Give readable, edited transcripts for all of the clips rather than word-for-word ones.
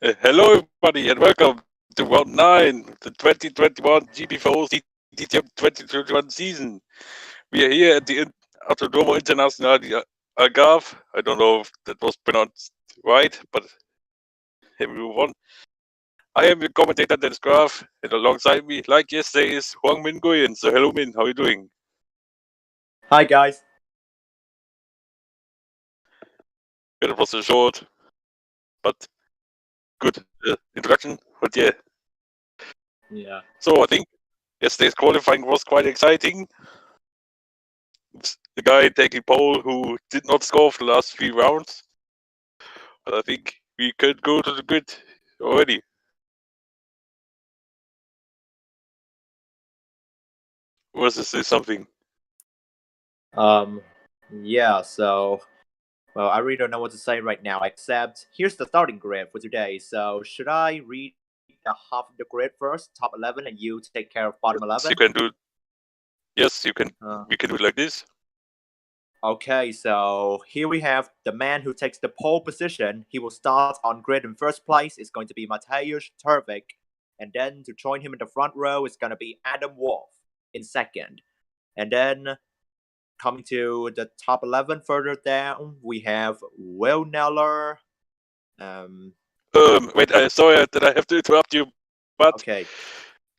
Hello, everybody, and welcome to round 9, the 2021 GP4 DTM 2021 season. We are here at the Autódromo Internacional de Algarve. I don't know if that was pronounced right, but here we move on. I am your commentator, Dennis Graf, and alongside me, like yesterday, is Huang Min Nguyen. So, hello, Min, how are you doing? Hi, guys. It was a short but good introduction, but yeah. Yeah. So, I think yesterday's qualifying was quite exciting. The guy taking pole who did not score for the last 3 rounds. But I think we could go to the grid already. Was this something? Yeah, so, well, I really don't know what to say right now, except here's the starting grid for today. So, should I read the half of the grid first, top 11, and you take care of bottom 11? You can do. Yes, you can. We can do it like this. Okay, so here we have the man who takes the pole position. He will start on grid in first place. It's going to be Mateusz Turvik. And then to join him in the front row is going to be Adam Wolf in second. And then coming to the top 11 further down, we have Will Neller. Wait, sorry that I have to interrupt you, but Okay.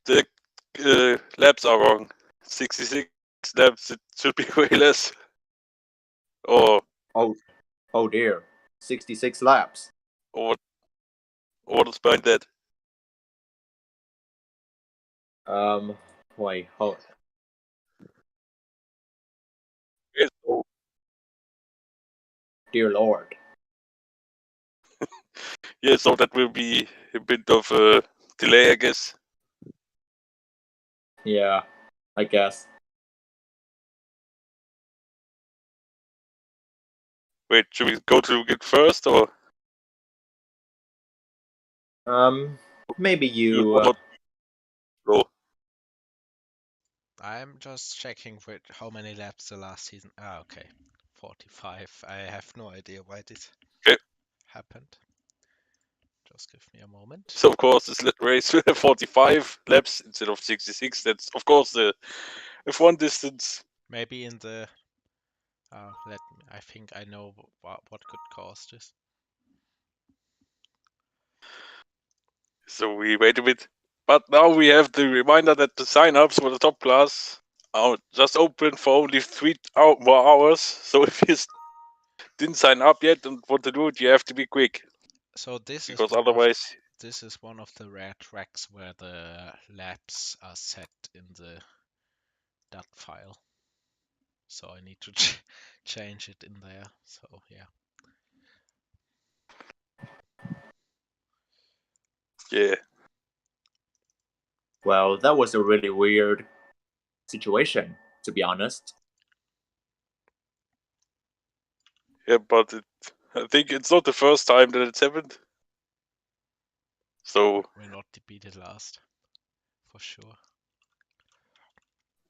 The laps are wrong. 66 laps. It should be way less. Or Oh dear. 66 laps. what is behind that? Wait, hold. Yes, oh, Dear Lord. yeah, so that will be a bit of a delay, I guess. Yeah, I guess. Wait, should we go to it first, or Maybe you. Go. I'm just checking with how many laps the last season. Okay, 45. I have no idea why this happened. Just give me a moment. So of course this race 45 laps instead of 66. That's of course the F1 distance. Maybe in the. I think I know what could cause this. So we wait a bit. But now we have the reminder that the sign-ups for the top class are just open for only 3 more hours. So if you didn't sign up yet and want to do it, you have to be quick. So this because is otherwise this is one of the rare tracks where the laps are set in the DAT file. So I need to change it in there. So yeah. Yeah. Well, that was a really weird situation, to be honest. Yeah, but I think it's not the first time that it's happened. So we're not defeated last, for sure.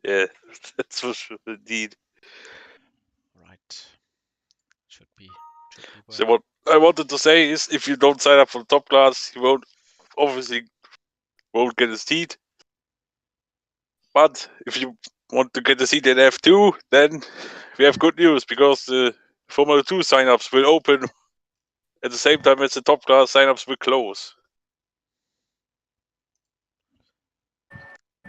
Yeah, that's for sure, indeed. Right. Should be well. So what I wanted to say is, if you don't sign up for the top class, you obviously won't get a seat. But if you want to get a seat in F2, then we have good news, because the Formula 2 sign-ups will open at the same time as the top class sign-ups will close.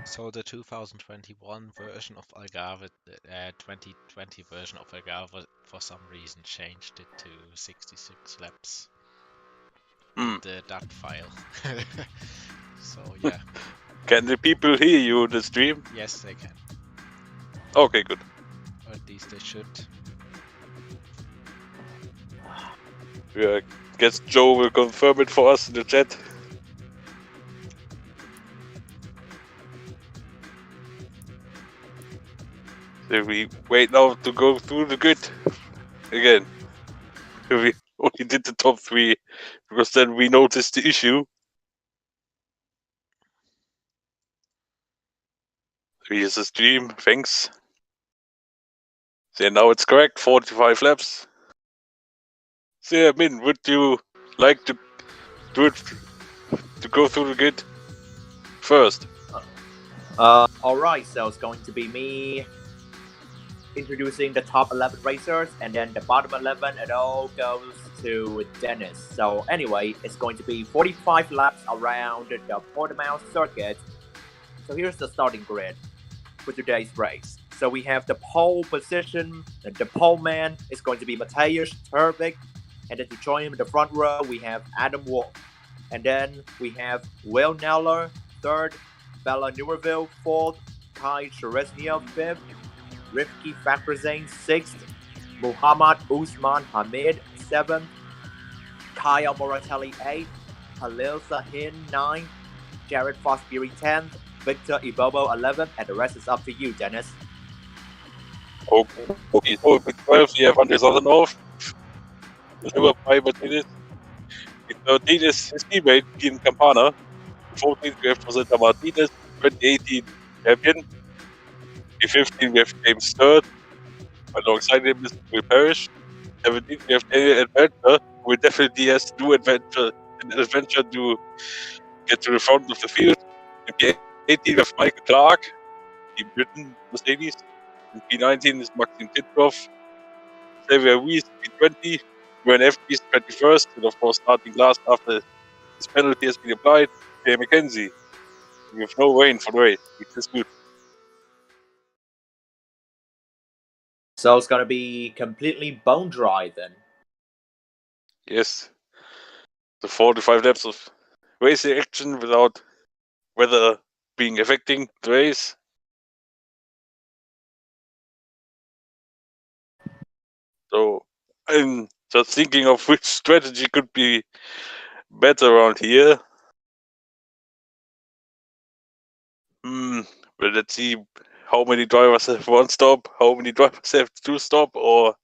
So the 2021 version of Algarve, 2020 version of Algarve, for some reason changed it to 66 laps in the DAT file. So yeah. Can the people hear you in the stream? Yes, they can. Okay, good. Or at least they should. Yeah, I guess Joe will confirm it for us in the chat. So we wait now to go through the grid again. We only did the top 3 because then we noticed the issue. Here's the stream, thanks. So now it's correct, 45 laps. So yeah, Min, would you like to do it to go through the grid first. Alright, so it's going to be me introducing the top 11 racers, and then the bottom 11, it all goes to Dennis. So anyway, it's going to be 45 laps around the Portimao circuit. So here's the starting grid for today's race. So we have the pole position, and the pole man is going to be Mateusz Turvik, and then to join him in the front row, we have Adam Wolf. And then we have Will Neller, third, Bella Newerville, fourth, Kai Cheresnia, fifth, Rifki Fakhrizadeh, sixth, Muhammad Usman Hamid, seventh, Kyle Moratelli, eighth, Halil Sahin, ninth, Jared Fosbury, 10th, Victor Ibobo, 11th, and the rest is up to you, Dennis. Okay, so with 12 we have Andres North, number 5 Martinez, with 13 is his teammate, Ian Campana, 14 we have Rosetta Martinez, 2018 champion, 15 we have James Sturt, alongside him is Will Parrish, 17 we have Daniel Adventure, who definitely has to do an adventure to get to the front of the field. In P18 we have Michael Clark, Team Britain, Mercedes. In P19 is Maxim Titkoff, Xavier Weiss, P20, when FP is 21st, and of course starting last after his penalty has been applied, Jay McKenzie. We have no rain for the race, which is good. So it's gonna be completely bone dry then. Yes. The 45 laps of racing action without weather being affecting the race. So I'm just thinking of which strategy could be better around here. Well, let's see how many drivers have one stop, how many drivers have two stop, or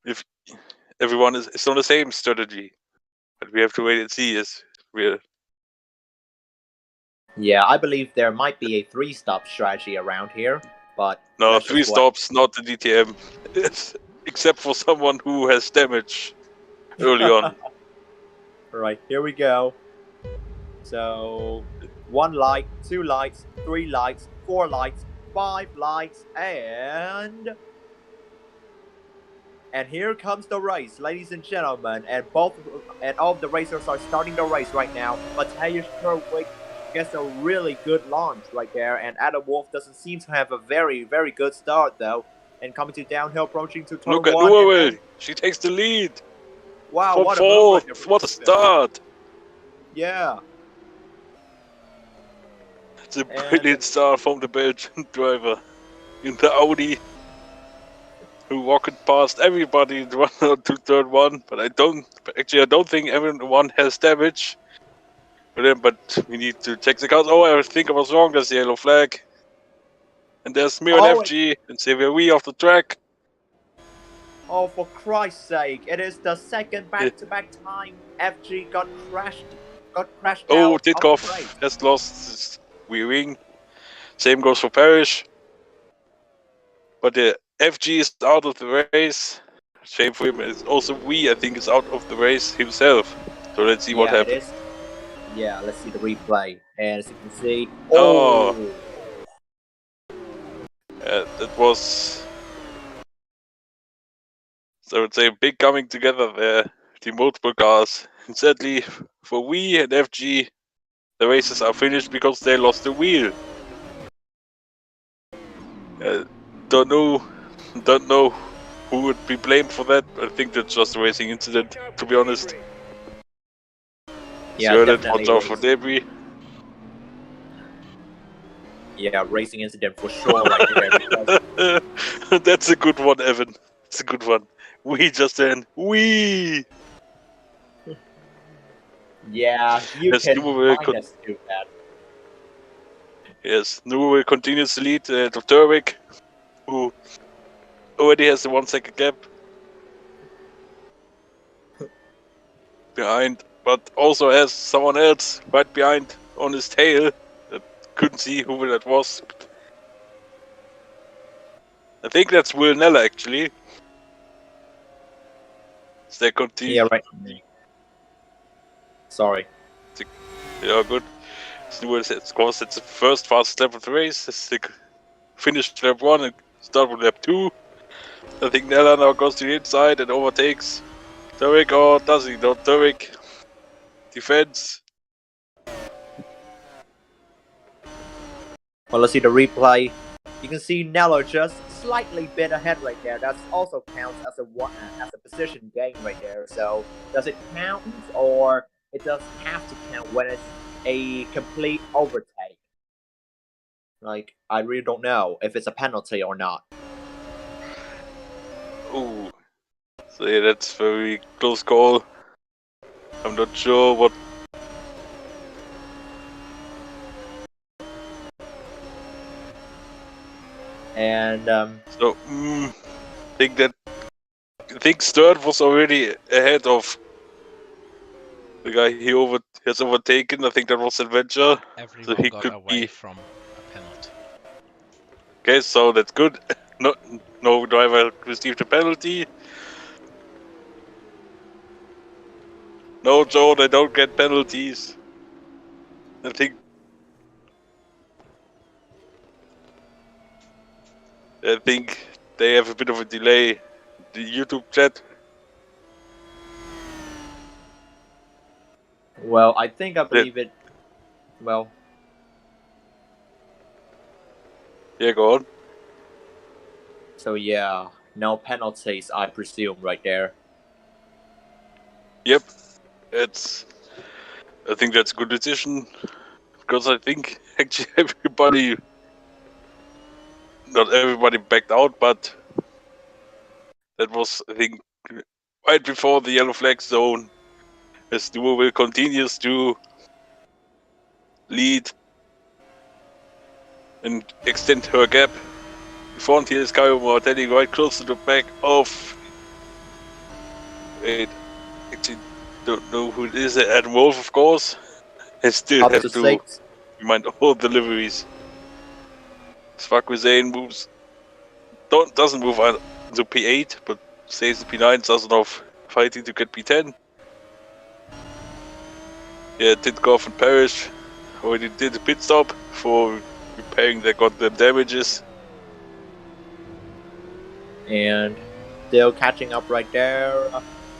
if everyone is on the same strategy. But we have to wait and see as we're... Yeah, I believe there might be a 3-stop strategy around here, but No, let's 3 just wait. stops, not the DTM. Except for someone who has damage early on. Alright, here we go. So 1 light, 2 lights, 3 lights, 4 lights, 5 lights, and here comes the race, ladies and gentlemen. And all of the racers are starting the race right now. Mateusz Turvik gets a really good launch right there, and Adam Wolf doesn't seem to have a very, very good start though. And coming to downhill, approaching to turn 1. Look at Newerville. She takes the lead. Wow, From what fourth. a moment. What a start. Yeah. It's a brilliant start from the Belgian driver in the Audi, who walked past everybody in run to turn 1. But I don't think everyone has damage. But we need to check the cars. Oh, I think I was wrong. There's the yellow flag. And there's me and FG and Xavier Weiss off the track. Oh, for Christ's sake! It is the second back-to-back time FG got crashed. Oh, out. Titkoff has lost his wing. Same goes for Parrish. But the FG is out of the race. Shame for him. It's also I think, is out of the race himself. So let's see what happens. Yeah, let's see the replay. And as you can see, that was, I would say, big coming together there. The multiple cars. And sadly, for we and FG, the races are finished because they lost the wheel. Don't know who would be blamed for that. I think that's just a racing incident, to be honest. Yeah, definitely. Watch out for debris. Yeah, racing incident for sure right there. That's a good one, Evan. It's a good one. We just then. Yeah, you can minus do that. Yes, Newerville continues to lead to Turvik, who already has the 1 second gap behind, but also has someone else right behind on his tail. Couldn't see who that was. I think that's Will Neller, actually. They continue. Yeah, right. Sorry. Yeah, good. Of course, it's the first fast lap of the race. It's the finish lap 1 and start with lap 2. I think Nella now goes to the inside and overtakes Turek, or does he not? Turek defends. Well, let's see the replay. You can see Nello just slightly bit ahead right there. That also counts as a position gain right there. So does it count, or it does have to count when it's a complete overtake? Like, I really don't know if it's a penalty or not. Ooh. So yeah, that's very close call. I'm not sure what. And So I think Sturt was already ahead of the guy he has overtaken. I think that was Adventure. Everyone So he got could away be. from a penalty. Okay, so that's good. No driver received a penalty. No, Joe, they don't get penalties. I think they have a bit of a delay. The YouTube chat. well, I think I believe it. Well, Yeah, go on. so yeah, no penalties, I presume, right there. Yep, I think that's a good decision because I think actually not everybody backed out, but that was, I think, right before the yellow flag zone. As Duo will continues to lead and extend her gap. In front here is Caio Mortelli right close to the back of. Wait, actually don't know who it is. Adam Wolf, of course. I still Up have to to 6. remind all deliveries. Svak Hussein doesn't move on to P8, but stays in P9, doesn't off fighting to get P10. Yeah, Titkoff and Parrish already did a pit stop for repairing their goddamn damages. And still catching up right there.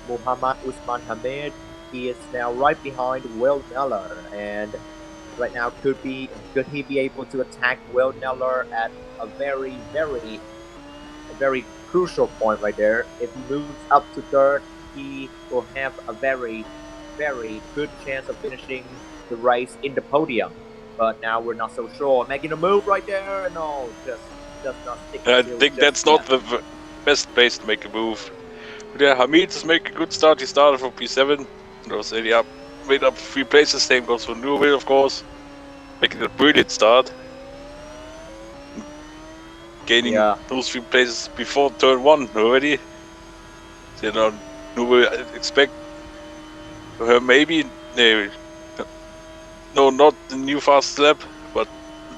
Muhammad Usman Hamid. He is now right behind Will Neller, and right now could he be able to attack Will Neller at a very crucial point right there? If he moves up to third, he will have a very good chance of finishing the race in the podium. But now we're not so sure. Making a move right there, no, just does not stick. I think that's not the best place to make a move. But yeah, Hamid is making a good start. He started from P7. Made up 3 places. Same goes for Newville, of course. Making a brilliant start. Gaining those 3 places before turn 1 already. So, you know, Newville, I expect her maybe. No, not the new fast lap, but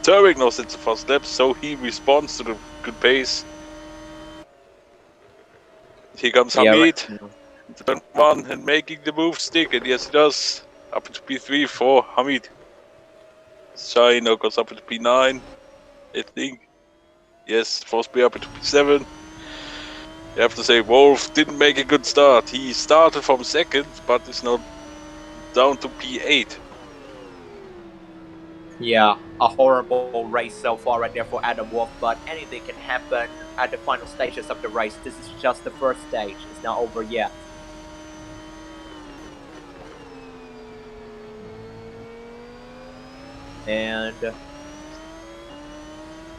Turek knows it's a fast lap, so he responds to the good pace. Here comes Hamid, turn 1 and making the move stick, and yes, he does. Up into P3 for Hamid. Shai now goes up into P9, I think. Yes, Frostby up into P7. You have to say Wolf didn't make a good start. He started from 2nd, but is now down to P8. Yeah, a horrible race so far right there for Adam Wolf, but anything can happen at the final stages of the race. This is just the first stage. It's not over yet. And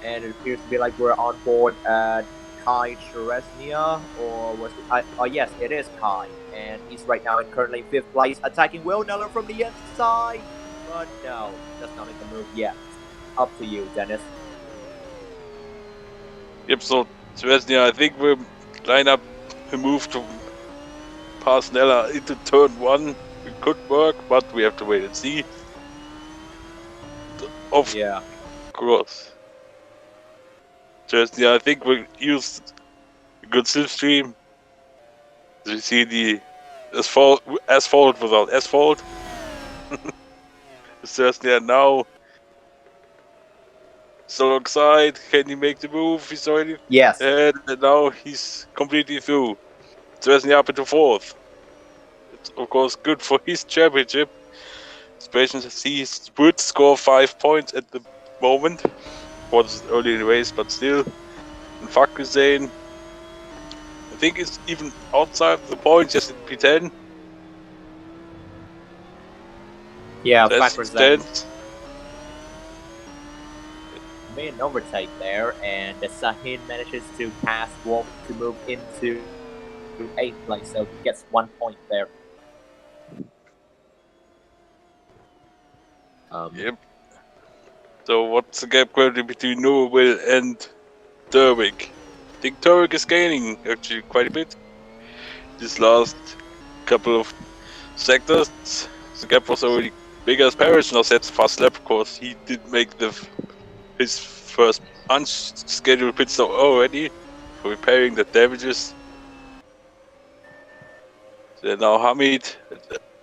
it appears to be like we're on board at Kai Cheresnia, or was it? Oh yes, it is Kai, and he's right now in currently 5th place, attacking Will Neller from the inside. But no, does not make the move yet. Up to you, Dennis. Yep, so Cheresnia, I think we'll line up a move to pass Nella into turn 1. It could work, but we have to wait and see. Of course. Cheresnia, I think we'll use a good slipstream. You see the asphalt without asphalt. Cessna now still alongside. Can he make the move? He's already Yes. ahead, and now he's completely through. Cessna up into fourth. It's of course good for his championship. Especially he would score 5 points at the moment. Was early in the race, but still. And Fakuzen, I think it's even outside the points, just in P10. Yeah, That's 5%. 10th. Made an overtake there, and Sahin manages to pass Wolf to move into 8th place, so he gets 1 point there. Yep. So what's the gap currently between Norwell and Derwick? I think Derwick is gaining actually quite a bit. This last couple of sectors, the gap was already bigger as Parrish. Now that's fast lap, of course. He did make his first unscheduled pit stop already for repairing the damages. So now Hamid,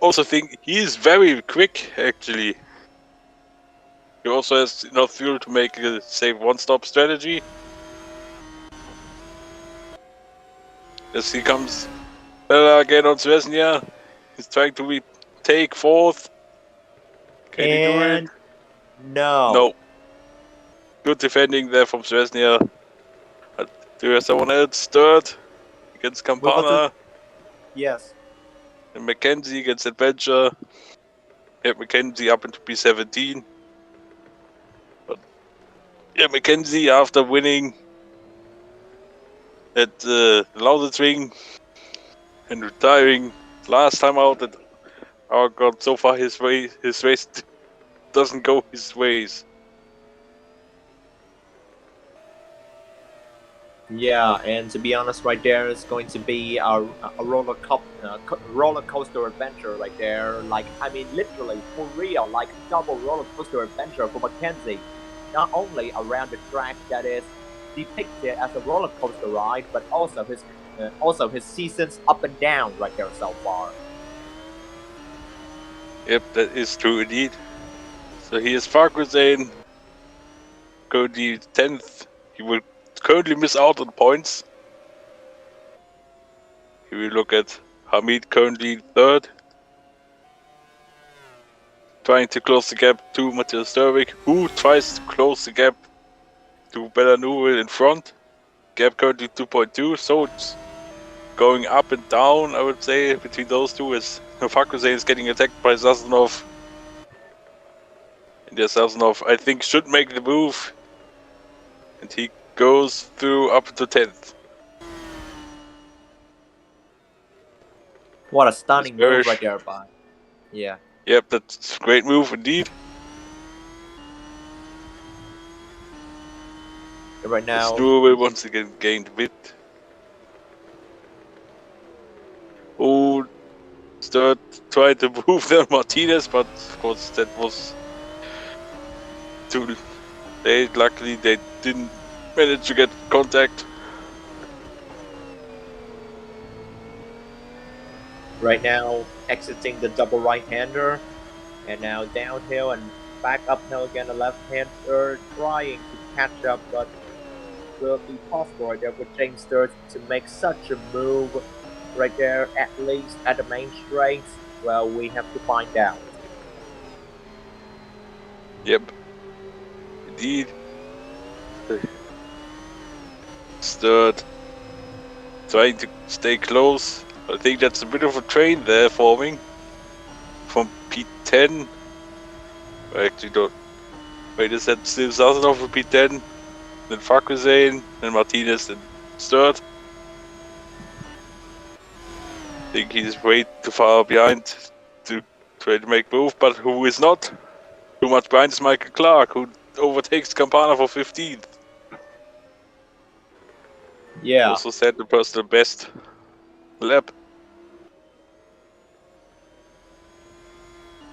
also think he is very quick actually. He also has enough fuel to make a safe one-stop strategy. As he comes Bella again on Svesnia. He's trying to take fourth. Can he do it? No. Good defending there from Svesnia. Do you have someone else? Third against Campana. Yes. And Mackenzie against Adventure. Yeah, Mackenzie up into P17. But yeah, Mackenzie after winning at the Lausitz Ring and retiring last time out at our god, so far his race doesn't go his ways. Yeah, and to be honest, right there is going to be a roller coaster adventure right there. Like, I mean, literally, for real, like double roller coaster adventure for Mackenzie. Not only around the track that is depicted as a roller coaster ride, but also his seasons up and down right there so far. Yep, that is true indeed. So he is Farkuzen, currently 10th. He will currently miss out on points. Here we look at Hamid, currently 3rd. Trying to close the gap to Matthias Derwick, who tries to close the gap to Bellanuel in front. Gap currently 2.2, so it's going up and down, I would say, between those two, as Farkuzen is getting attacked by Sazonov. And Sazonov, I think, should make the move. And he goes through up to 10th. What a stunning move right there, by. Yeah. Yep, that's a great move indeed. Right now, Snur will once again gain a bit. Oh, start trying to move there Martinez, but of course that was too late. Luckily they didn't manage to get contact. Right now, exiting the double right-hander, and now downhill and back uphill again, the left-hander trying to catch up, but will it be possible right there with James Sturt to make such a move right there, at least at the main straight? Well, we have to find out. Yep, indeed. Sturt trying to stay close. I think that's a bit of a train there forming from P10. I actually don't. Wait, is that still Sazonov for P10? Then Farkuzen, then Martinez, then Sturt. I think he's way too far behind to try to make move, but who is not too much behind is Michael Clark, who overtakes Campana for 15th. Yeah. Also set the personal best lap.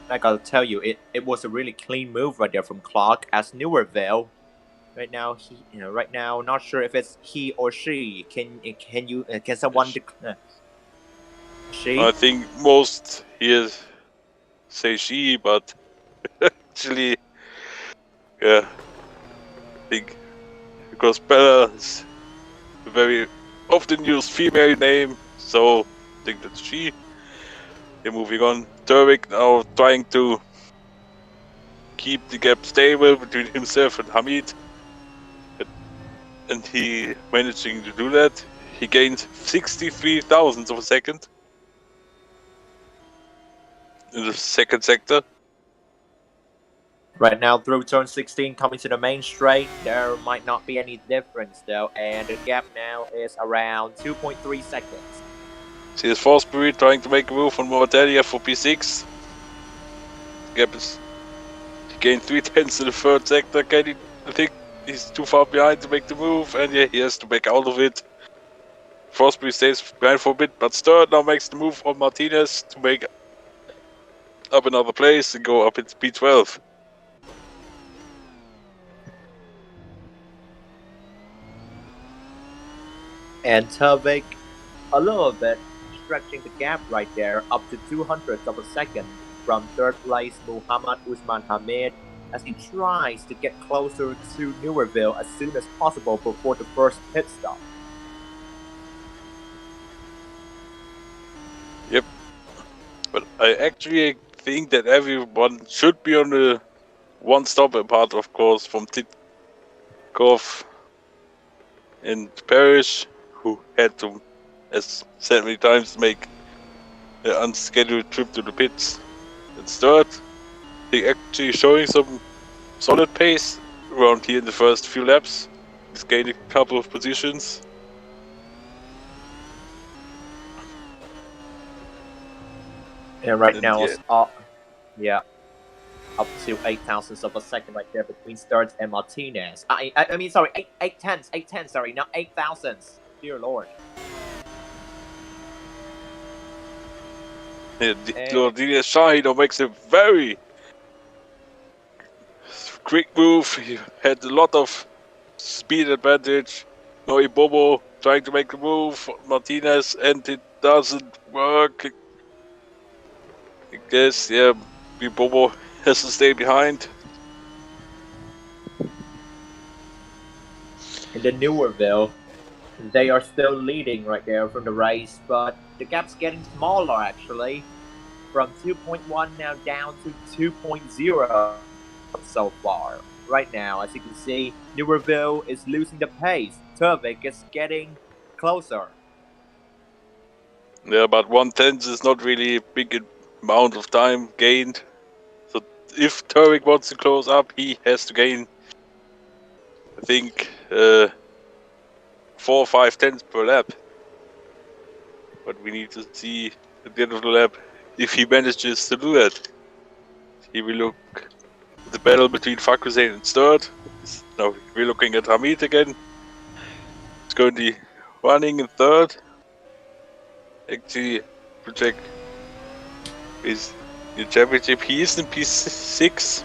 I gotta tell you, it was a really clean move right there from Clark as Newerville. Right now, right now, not sure if it's he or she. Can someone? She. I think most he is. say she, but actually, yeah, I think because Bella is a very often used female name, so I think that's she. Yeah, moving on. Turvik now trying to keep the gap stable between himself and Hamid. And he managing to do that. He gained 63 thousandths of a second in the second sector. Right now, through turn 16, coming to the main straight, there might not be any difference though, and the gap now is around 2.3 seconds. CS Forsbury trying to make a move on Mortalia for P6. Gap is he gained 3/10 in the third sector. I think he's too far behind to make the move, and yeah, he has to back out of it. Forsbury stays behind for a bit, but Sturt now makes the move on Martinez to make up another place and go up into P12. And Turvik, a little bit, stretching the gap right there up to 200ths of a second from third place Muhammad Usman Hamid as he tries to get closer to Newerville as soon as possible before the first pit stop. Yep. But I actually think that everyone should be on the one stop apart, of course, from Titkov and Parrish, who had to, as said many times, make an unscheduled trip to the pits. And Sturt, they actually showing some solid pace around here in the first few laps. He's gained a couple of positions. And right And now yeah. it's up, up to 8,000ths of a second right there between Sturt and Martinez. I mean, sorry, 8/10, sorry, not 8,000ths. Dear Lord. Yeah, Didier Shahino makes a very quick move. He had a lot of speed advantage. No Ibobo trying to make the move. Martinez, and it doesn't work. I guess, yeah, Ibobo has to stay behind. In the Newerville, they are still leading right there from the race, but the gap's getting smaller actually. From 2.1 now down to 2.0 so far. Right now, as you can see, Newerville is losing the pace. Turvik is getting closer. Yeah, but 1/10 is not really a big amount of time gained. So if Turvik wants to close up, he has to gain, I think, 4 or 5 tenths per lap. But we need to see at the end of the lap if he manages to do that. He will look at the battle between Fakusen and Sturt. Now we're looking at Hamid again. It's going to be running in third. Actually, to check his championship, he is in P6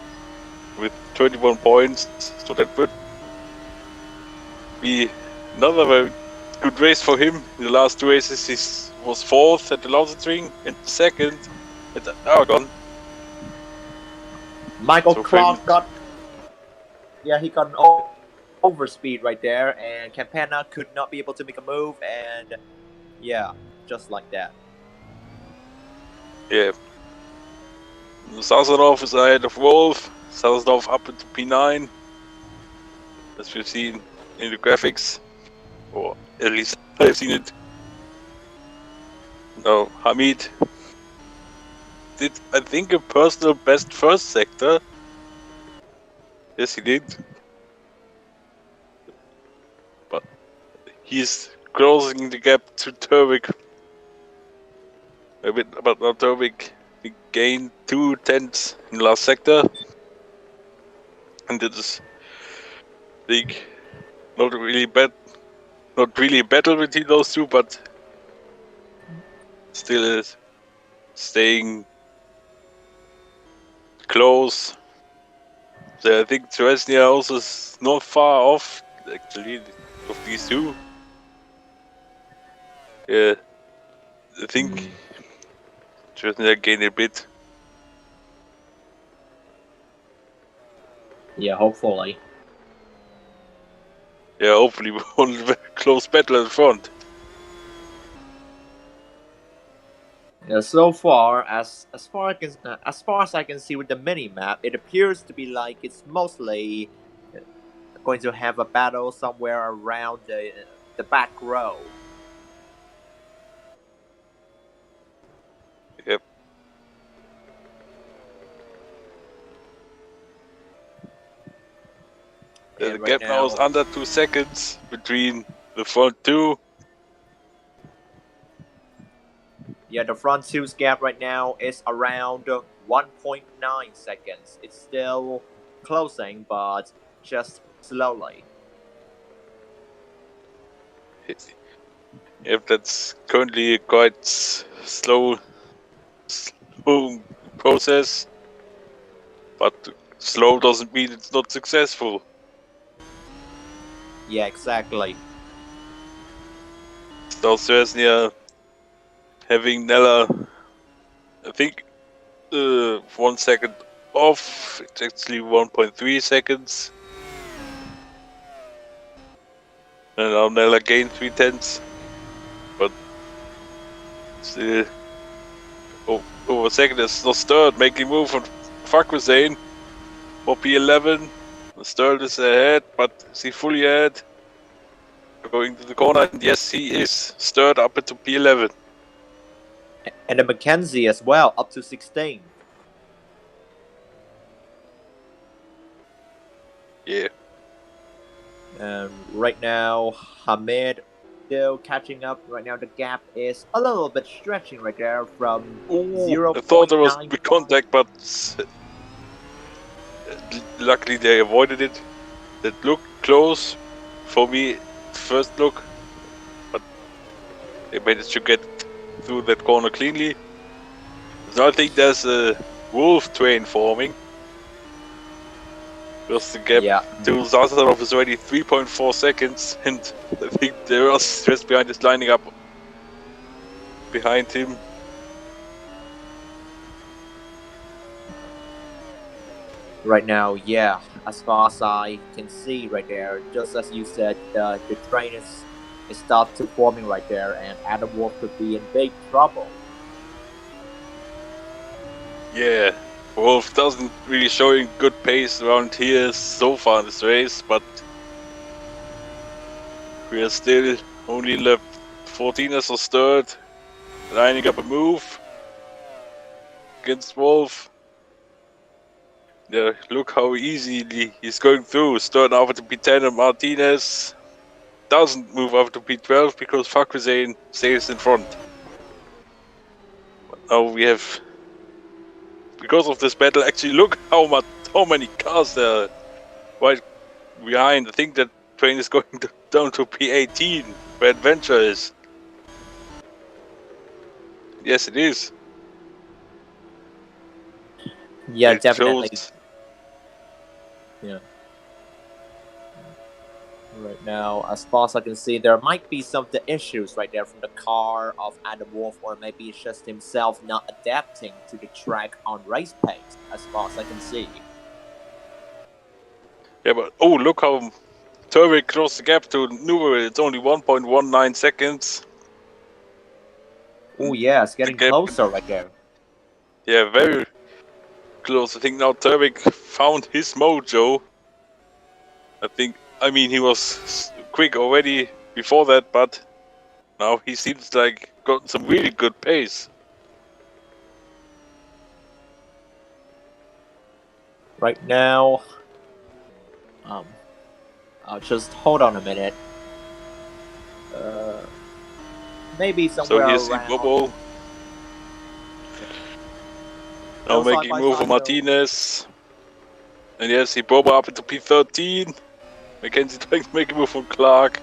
with 21 points, so that would be another very good race for him. In the last two races, he was fourth at the Lausitzring and second at the Aragon. Michael So Clark famous. got an overspeed right there, and Campana could not be able to make a move, and yeah, just like that. Yeah. Sazonov is ahead of Wolf. Sazonov up into P9, as we've seen in the graphics, or at least I've seen it. Now Hamid did, I think, a personal best first sector. Yes, he did. But he's closing the gap to Turvik a bit. But now Turvik gained 2 tenths in the last sector, and it is, I think, not really a battle between those two, but still is staying close. So I think Tresnia also is not far off, actually, of these two. Yeah, I think Tresnia gained a bit. Yeah, hopefully. Yeah, hopefully we won't have a close battle at the front. Yeah, so far as far as I can see with the mini map, it appears to be like it's mostly going to have a battle somewhere around the back row. Yep. The And gap now is under 2 seconds between the front two. yeah, the front two's gap right now is around 1.9 seconds. It's still closing, but just slowly. Yep, that's currently a quite slow process. But slow doesn't mean it's not successful. Yeah, exactly. South Sresnia having Nella, I think, 1 second off. It's actually 1.3 seconds. And now Nella gained 3/10. But still, over a second, there's no Sturt making move on Fakwasane for P11. Sturt is ahead, but is he fully ahead? Going to the corner, and yes, he is. Sturt up into P11. And the Mackenzie as well, up to 16. Yeah. Right now, Hamid still catching up. Right now, the gap is a little bit stretching right there from 0. I thought there was big contact, but luckily they avoided it. That looked close for me, first look, but they managed to get through that corner cleanly. So I think there's a wolf train forming. Because the gap to Zazarov is already 3.4 seconds, and I think the rest just behind is lining up behind him. Right now, yeah, as far as I can see right there, just as you said, the train is start to forming right there, and Adam Wolf could be in big trouble. Yeah, Wolf doesn't really showing good pace around here so far in this race, but we are still only left 14 as a third, lining up a move against Wolf. Yeah, look how easily he's going through. Sturt over to P10 and Martinez doesn't move over to P12 because Fakwasane stays in front. But now we have, because of this battle, actually look how many cars there are right behind. I think that train is going down to P18 where Adventure is. Yes, it is. Yeah, it definitely. Shows... Yeah. Right now, as far as I can see, there might be some of the issues right there from the car of Adam Wolf, or maybe it's just himself not adapting to the track on race pace, as far as I can see. Yeah, but oh, look how Turvik closed the gap to Newell. It's only 1.19 seconds. Oh yeah, it's getting closer right there. Yeah, very close. I think now Turvik found his mojo. I mean, he was quick already before that, but now he seems like got some really good pace. Right now, I'll just hold on a minute. Maybe somewhere around. So here's Bobo. Now making move for Martinez. And yes, he Bobo up into P13. Mackenzie trying to make a move on Clark,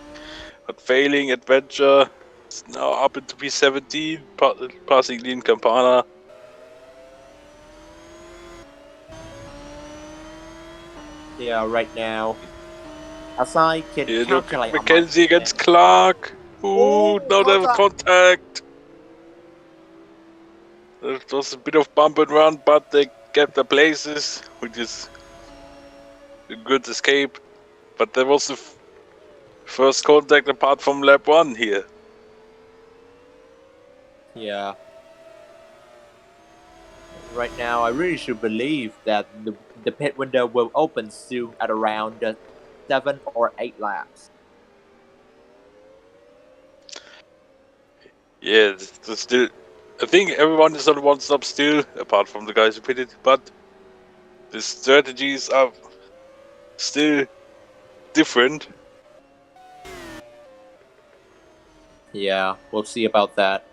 but failing. Adventure is now up into P17, passing Lean Campana. Yeah, right now, as I can calculate. Mackenzie against Clark. Ooh, now they have a contact. It was a bit of bump and run, but they kept the places, which is a good escape, but that was the first contact apart from lap 1 here. Yeah. Right now, I really should believe that the pit window will open soon at around 7 or 8 laps. Yeah, still, I think everyone is on one stop still, apart from the guys who pitted, but the strategies are still different. Yeah, we'll see about that.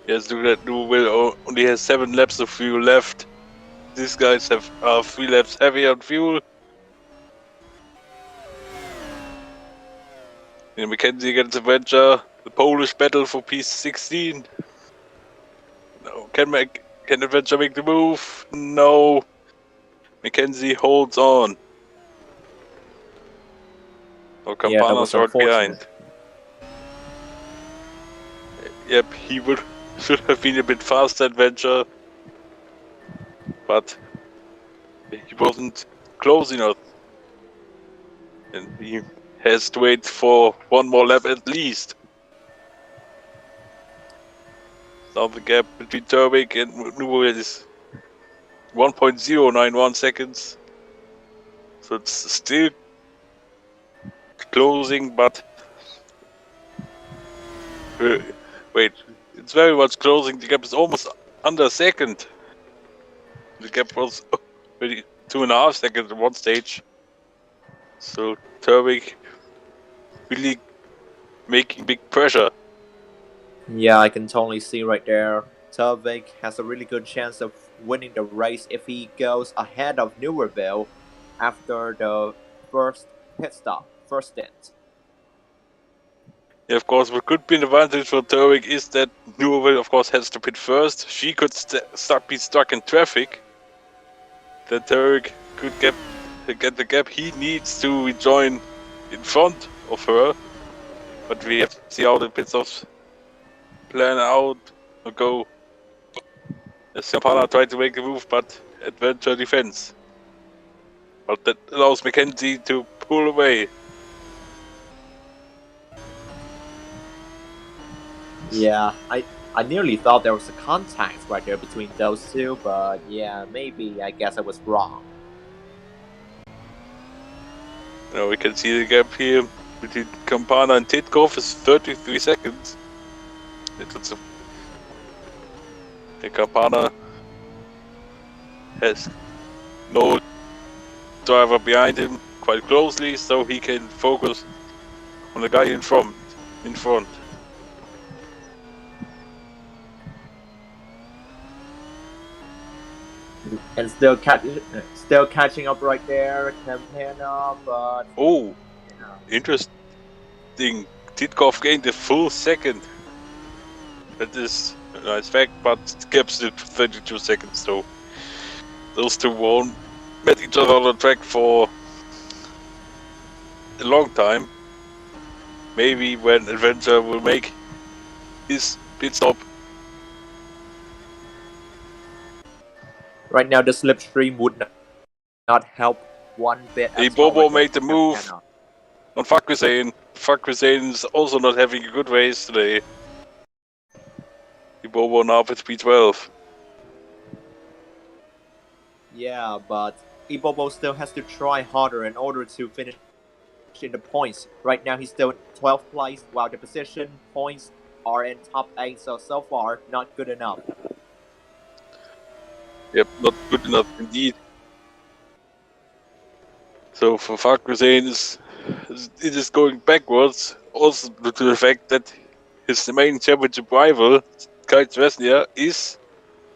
Yes, Lou will only has 7 laps of fuel left. These guys are 3 laps heavy on fuel. And Mackenzie against Adventure, the Polish battle for P16. No, can Adventure make the move? No. Mackenzie holds on. Oh, Campana's right behind. Yep, he should have been a bit faster, Adventure, but he wasn't close enough, and he has to wait for 1 more lap at least. Now the gap between Turvik and Nuvo is 1.091 seconds, so it's still closing, but wait, it's very much closing. The gap is almost under a second. The gap was already 2.5 seconds at one stage. So Turvik really making big pressure. Yeah, I can totally see right there. Turvik has a really good chance of winning the race if he goes ahead of Newerville after the first pit stop, first stint. Yeah, of course, what could be an advantage for Turvik is that Newerville, of course, has to pit first. She could be stuck in traffic. Then Turvik could get the gap he needs to rejoin in front of her. But we have to see how the pit stops plan out or go. As Campana tried to make a move, but Adventure defends. But that allows Mackenzie to pull away. Yeah, I nearly thought there was a contact right there between those two, but yeah, maybe I guess I was wrong. Now we can see the gap here between Campana and Titkov is 33 seconds. The Campana has no driver behind him quite closely, so he can focus on the guy in front. And still catching up right there, Campana, but Oh, yeah. interesting. Titkov gained a full second. That is a nice fact, but it gaps it to 32 seconds, so those two won't met each other on the track for a long time. Maybe when Adventure will make his pit stop. Right now the slipstream would not help one bit. Bobo made the move on Fakrisen. Fakrisen is also not having a good race today. Bobo now with P12. Yeah, but Ibobo still has to try harder in order to finish in the points. Right now he's still in 12th place, while the position points are in top 8, so far not good enough. Yep, not good enough indeed. So for Fakrisen it is going backwards, also due to the fact that his main championship rival, Kai Zvesnia, is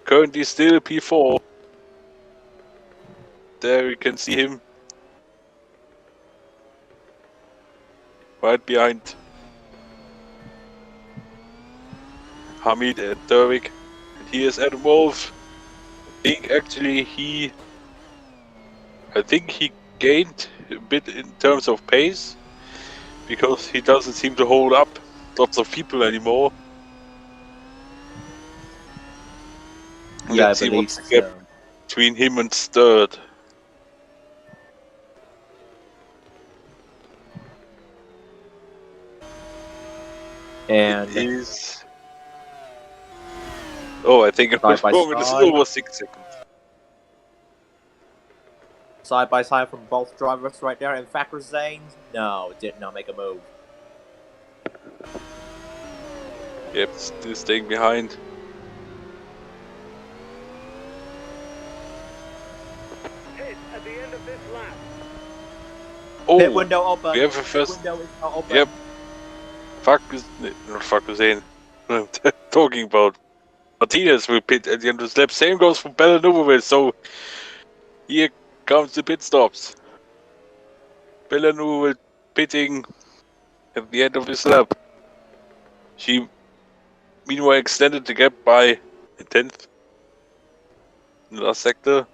currently still P4. There you can see him right behind Hamid and Turvik. And here's Adam Wolf. I think he gained a bit in terms of pace because he doesn't seem to hold up lots of people anymore. Yeah, I believe so. between him and third. And it is. Oh, I think it was Side by moment side. over 6 seconds. side by side from both drivers right there. In fact, Zane, no, did not make a move. Yep, still staying behind. Hit at the end of this lap. Oh, Pit window open. we have a Pit first. window is now open. Yep. Not Hussein. I'm talking about Martinez will pit at the end of the lap. Same goes for Bellanueva. So here comes the pit stops. Bellanueva pitting at the end of this lap. She meanwhile extended the gap by a tenth in the last sector.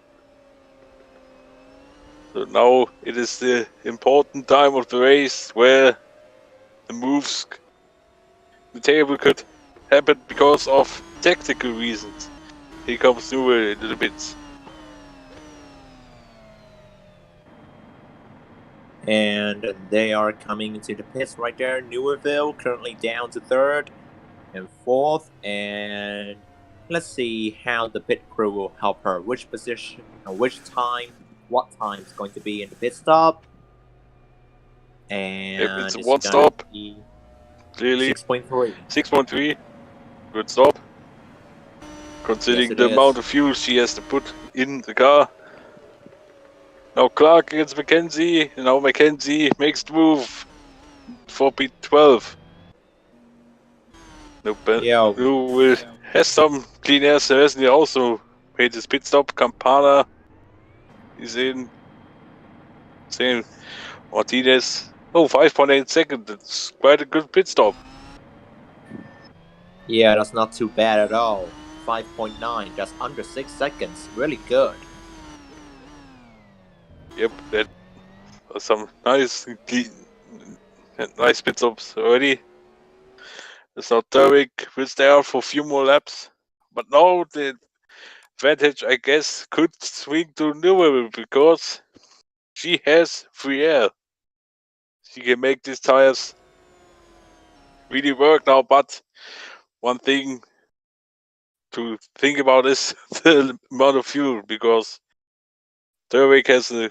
So now it is the important time of the race where the moves, the table could happen because of tactical reasons. Here comes Newell into the pits. And they are coming into the pits right there. Newerville currently down to third and fourth. And let's see how the pit crew will help her. Which position, or which time, what time is going to be in the pit stop. And Yep, it's a one stop. Clearly. 6.3. 6.3. Good stop. Considering Yes, the it amount is. of fuel she has to put in the car. Now Clark against Mackenzie. And now Mackenzie makes the move for P12. Yeah. Who will has some clean air. Selesny also made his pit stop. Campana is in. Same. Martinez. Oh, 5.8 seconds. That's quite a good pit stop. Yeah, that's not too bad at all. 5.9, just under 6 seconds. Really good. Yep, that was some nice pit stops already. It's not Derek will stay out for a few more laps. But now the advantage, I guess, could swing to Newell because she has free air. She can make these tires really work now, but one thing to think about is the amount of fuel because Derek has a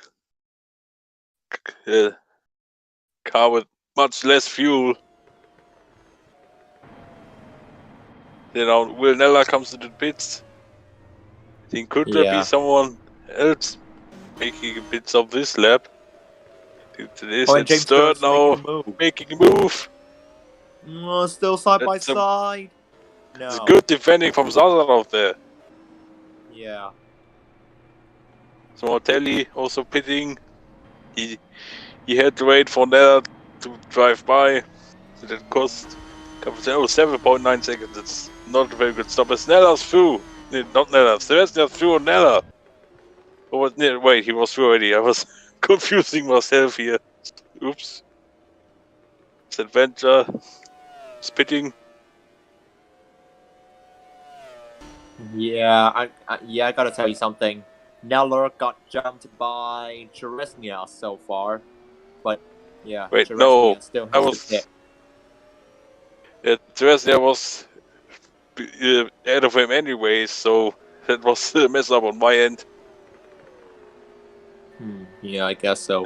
car with much less fuel. Then now Will Nella comes to the pits. I think could there be someone else making a pits of this lap? It is and at James third Sturt's now, making a move. Still side by That's a- side. No. It's good defending from Zazarov there. Yeah. So Martelli also pitting. He had to wait for Nella to drive by. So that cost 7.9 seconds. It's not a very good stop. As Nella's through. Not Nella. Sebastian through on Nella. Wait, he was through already. I was confusing myself here. Oops. It's Adventure. Spitting. Yeah, I gotta tell you something. Neller got jumped by Cheresnia so far. But, yeah, Wait, Cheresnia no. still I has was. to pit. Sebastian was ahead of him anyway, so that was a mess up on my end. Yeah, I guess so.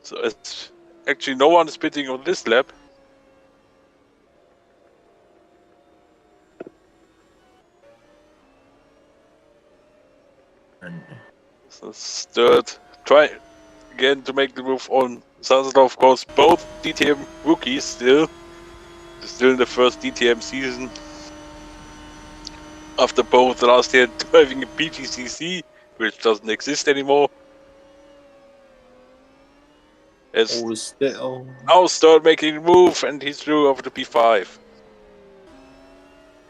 So it's actually no one is pitting on this lap. So third, try again to make the move on Sazadov. Of course, both DTM rookies still in the first DTM season. After both last year driving a PTCC, which doesn't exist anymore. As still. now start making a move, and he's through over to P5.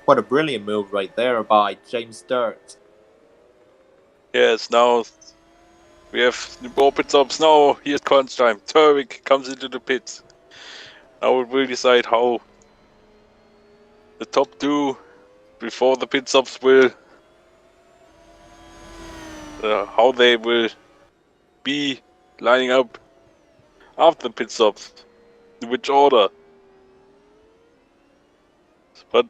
What a brilliant move right there by James Sturt. Yes, now we have the more pit stops. Now here's crunch time. Turvik comes into the pits. Now we'll decide how the top two before the pit stops will how they will be lining up after the pit stops, in which order. But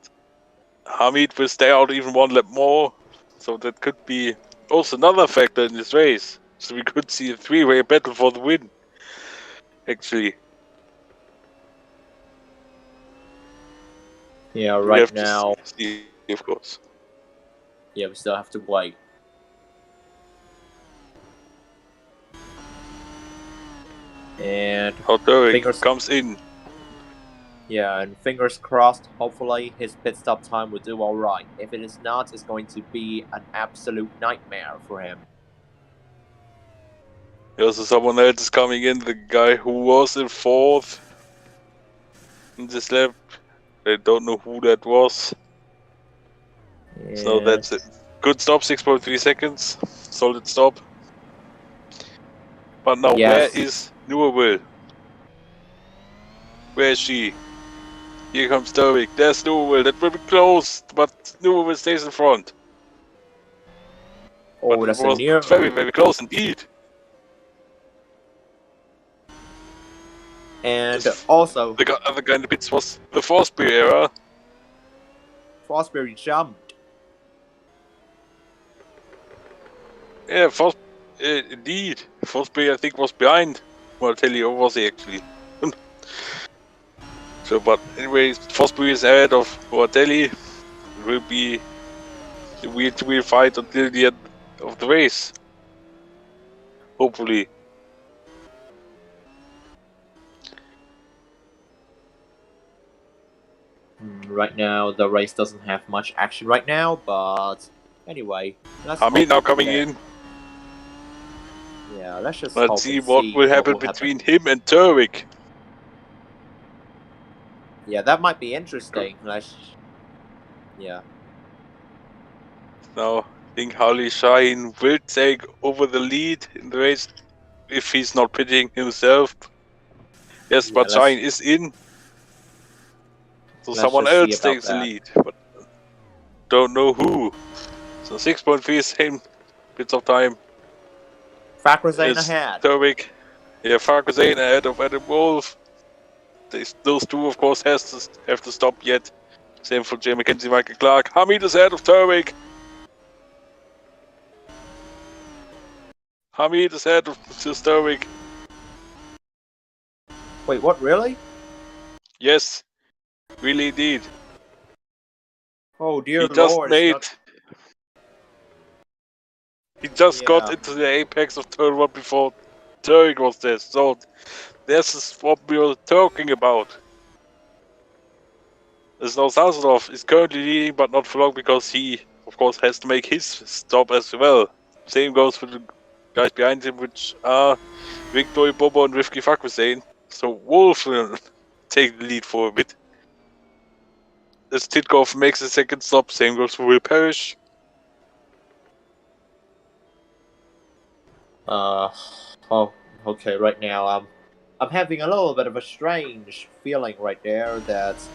Hamid will stay out even one lap more, so that could be also another factor in this race. So we could see a three-way battle for the win, actually. Yeah, We right have now. to see, of course. Yeah, we still have to wait. And How Derek fingers, comes in. yeah, and fingers crossed. Hopefully, his pit stop time will do all right. If it is not, it's going to be an absolute nightmare for him. Also, someone else is coming in. The guy who was in fourth in this lap. I don't know who that was. So that's it. Good stop, 6.3 seconds. Solid stop. But now, Yes. where is Newell? Where is she? Here comes Derek. There's Newell. That will be close, but Newell stays in front. Oh, But that's it was a near. very, very close indeed. And This- also, The other guy in the pits was the Forsberg era. Fosbury jumped. Yeah, indeed. Forsberg, I think, was behind Mortelli, or was he actually? So, but anyways, Forsberg is ahead of Mortelli. It will be a wheel-to-wheel fight until the end of the race. Hopefully. Right now, the race doesn't have much action right now, but anyway, let's. Hamid now hope coming that- in. Yeah, let's just Let's hope see and what see will happen what will between him and Turvik. Yeah, that might be interesting. Yeah. Now, I think Harley Shine will take over the lead in the race if he's not pitting himself. Yes, Yeah, but Shine is in. So let's someone just see else about takes the that. lead, but don't know who. So 6.3, same bits of time. Fakrazane It's ahead. Turvik. Yeah, Farkazane ahead of Adam Wolf. Those two, of course, have to stop yet. Same for Jay McKenzie, Michael Clark. Hamid is ahead of Turvik. Hamid is ahead of Turvik. Wait, what? Really? Yes, really indeed. Oh dear He just lord! it's not- He just got Yeah. into the apex of turn one before Turvik was there. So this is what we were talking about. There's no Sazonov is currently leading, but not for long because he, of course, has to make his stop as well. Same goes for the guys behind him, which are Victor Bobo and Rifki Fakusane. So Wolf will take the lead for a bit. As Titkov makes a second stop, same goes for Will Parrish. Oh, okay. Right now, I'm having a little bit of a strange feeling right there that's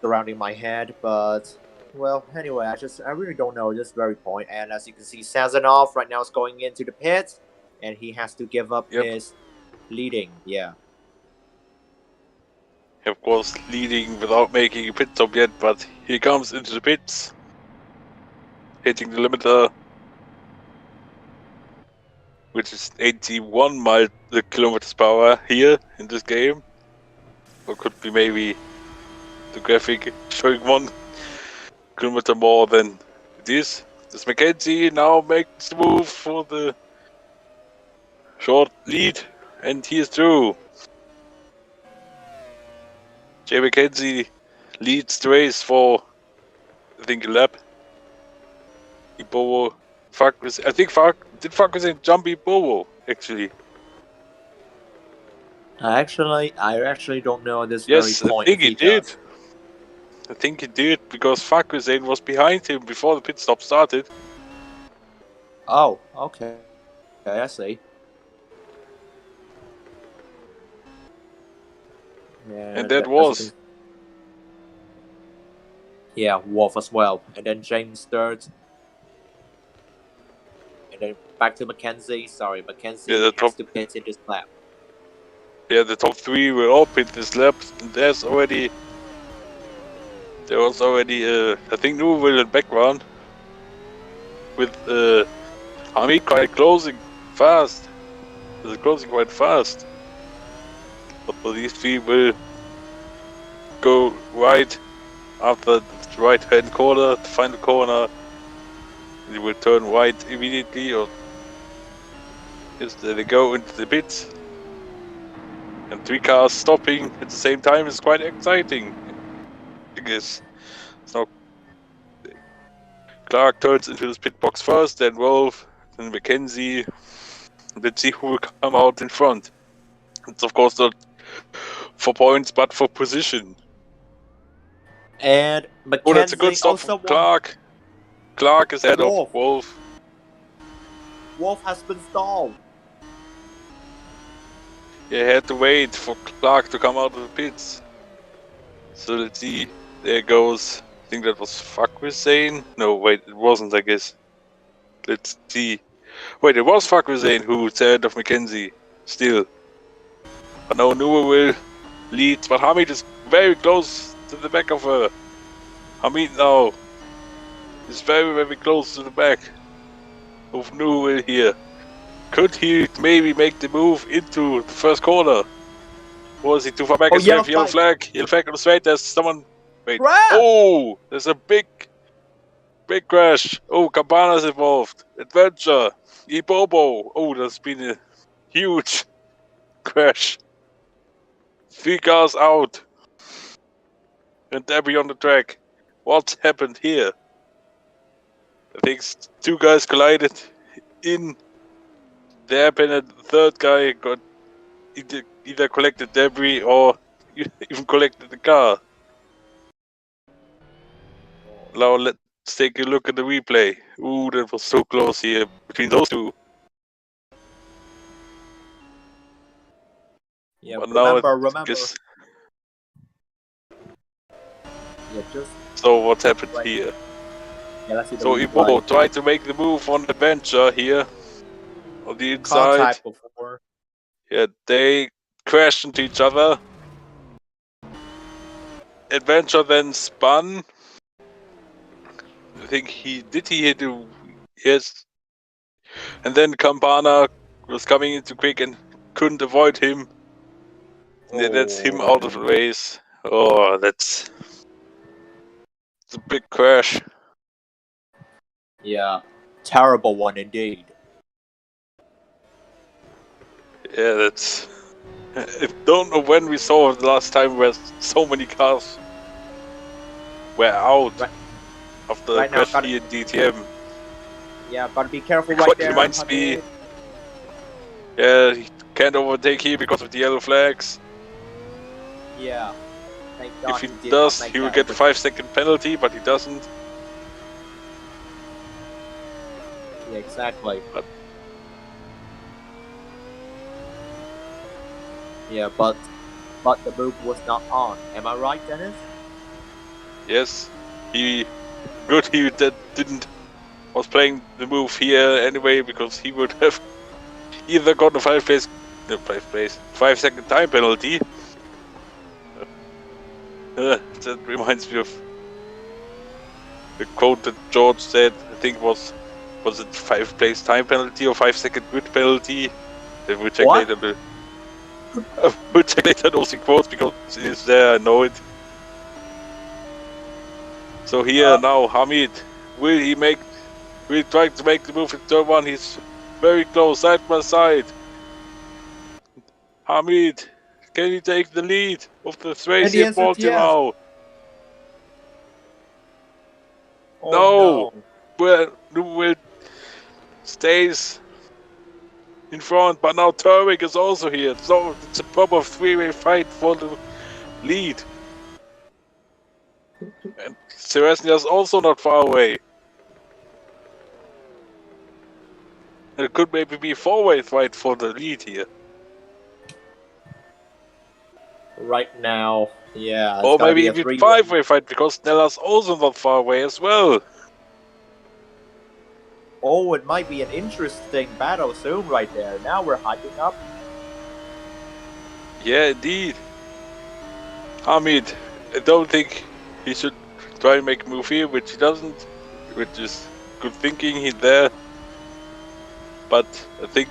surrounding my head, but well, anyway, I really don't know at this very point. And as you can see, Sazonov right now is going into the pit, and he has to give up Yep. his leading. Yeah. Of course, leading without making a pit stop yet, but he comes into the pits, hitting the limiter, which is 81 kilometers per hour here in this game. Or could be maybe the graphic showing 1 kilometer more than it is. This McKenzie now makes the move for the short lead, and he is through. Jay McKenzie leads the race for, I think, a lap. Ibowo, I think Fuck was in Jumpy Bowo, actually. I actually don't know at this Yes, very point. I think if he did. does. I think he did, because Farkazane was behind him before the pit stop started. Oh, okay. Okay, I see. And that as you was. can- Yeah, Wolf as well. And then James third. then back to Mackenzie. Sorry, Mackenzie Yeah, has to pit in this lap. Yeah, the top 3 will all pit this lap. There was already, I think, Nuvo in the background with Hamid quite closing fast. They're closing quite fast. But these 3 will go right after the right hand corner, the final corner. They will turn right immediately, or yes, there they go into the pits. And 3 cars stopping at the same time is quite exciting. Because now Clark turns into his pit box first, then Wolf, then Mackenzie. Let's see who will come out in front. It's of course not for points, but for position. And Mackenzie Oh, that's a good stop from Clark. Clark is ahead of Wolf. Wolf has been stalled. Yeah, had to wait for Clark to come out of the pits. So let's see. There goes. I think that was Fakwizane. No, wait, it wasn't, I guess. Let's see. Wait, it was Fakwizane who's ahead of Mackenzie. Still. But now Nuwa will lead. But Hamid is very close to the back of her. Hamid now is very, very close to the back of Nuwa here. Could he maybe make the move into the first corner? Or is he too far back? Yellow flag. Yellow flag on the straight. There's someone. Wait. Crash! Oh! There's a big crash. Oh, Cabana's involved. Adventure. Ibobo. Oh, there's been a huge crash. 3 cars out. And Debbie on the track. What happened here? I think 2 guys collided in the airpin, and the 3rd guy got either collected debris or even collected the car. Now let's take a look at the replay. Ooh, that was so close here between those 2. Yeah, but remember. Guess... Yeah, just... So what happened here? Yeah, let's see the so Ibo tried to make the move on the Adventure here. On the inside. Contact before. Yeah, they crashed into each other. Adventure then spun. I think he hit him. Yes. And then Campana was coming into quick and couldn't avoid him. Yeah, that's him out of the race. Oh, that's a big crash. Yeah, terrible one indeed. Yeah, that's... I don't know when we saw it the last time where so many cars were out after the crash here in DTM. Yeah, gotta be careful right there. Reminds me... Yeah, he can't overtake here because of the yellow flags. Yeah. Thank God if he does, he will get a 5-second penalty, but he doesn't. Yeah, exactly. Yeah, but the move was not on. Am I right, Dennis? Yes. He didn't was playing the move here anyway, because he would have either got a 5-second time penalty. That reminds me of the quote that George said. I think was it 5 place time penalty or 5-second grid penalty? Then we'll check later. We'll check later those quotes because it is there. I know it. So here now, Hamid, will he try to make the move in turn 1? He's very close, side by side. Hamid, can he take the lead of the race in Portimao? Oh, no. Well, stays in front, but now Turvik is also here. So it's a proper 3-way fight for the lead. And Seresnia is also not far away. It could maybe be a 4-way fight for the lead here. Right now, yeah. Or maybe even 5-way fight, because Nella's also not far away as well. Oh, it might be an interesting battle soon right there. Now we're hyping up. Yeah, indeed. Hamid, I don't think he should try and make a move here, which he doesn't, which is good thinking. He's there. But I think,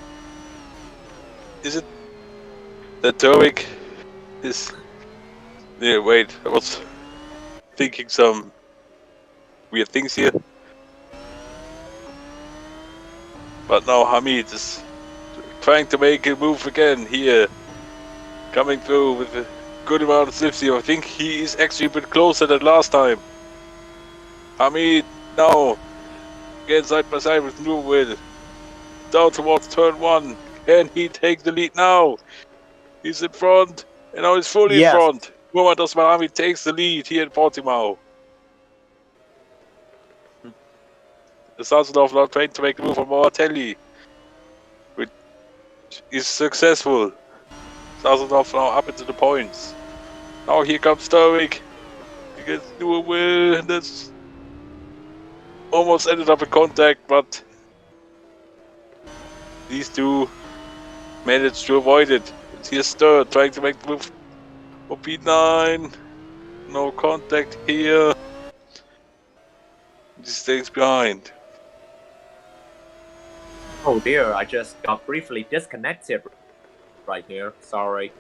is it that Turvik is... Yeah, wait, I was thinking some weird things here. But now Hamid is trying to make a move again here. Coming through with a good amount of slips here. I think he is actually a bit closer than last time. Hamid now again side by side with Newell. Down towards turn 1. Can he take the lead now? He's in front. And now he's fully in front. Muhammad Osman Hamid takes the lead here in Portimao. Sazonov now trying to make a move on Moratelli, which is successful. Sazonov now up into the points. Now here comes Turvik against Newell. That's almost ended up in contact, but these two managed to avoid it. Here's third, trying to make the move for P9. No contact here. He stays behind. Oh dear, I just got briefly disconnected right here. Sorry.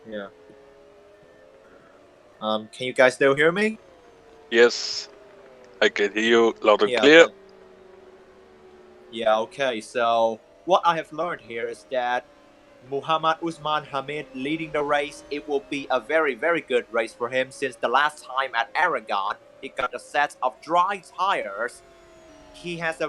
Yeah. Can you guys still hear me? Yes, I can hear you loud and clear. Yeah, okay. So what I have learned here is that Muhammad Usman Hamid leading the race, it will be a very, very good race for him since the last time at Aragon, he got a set of dry tires. He has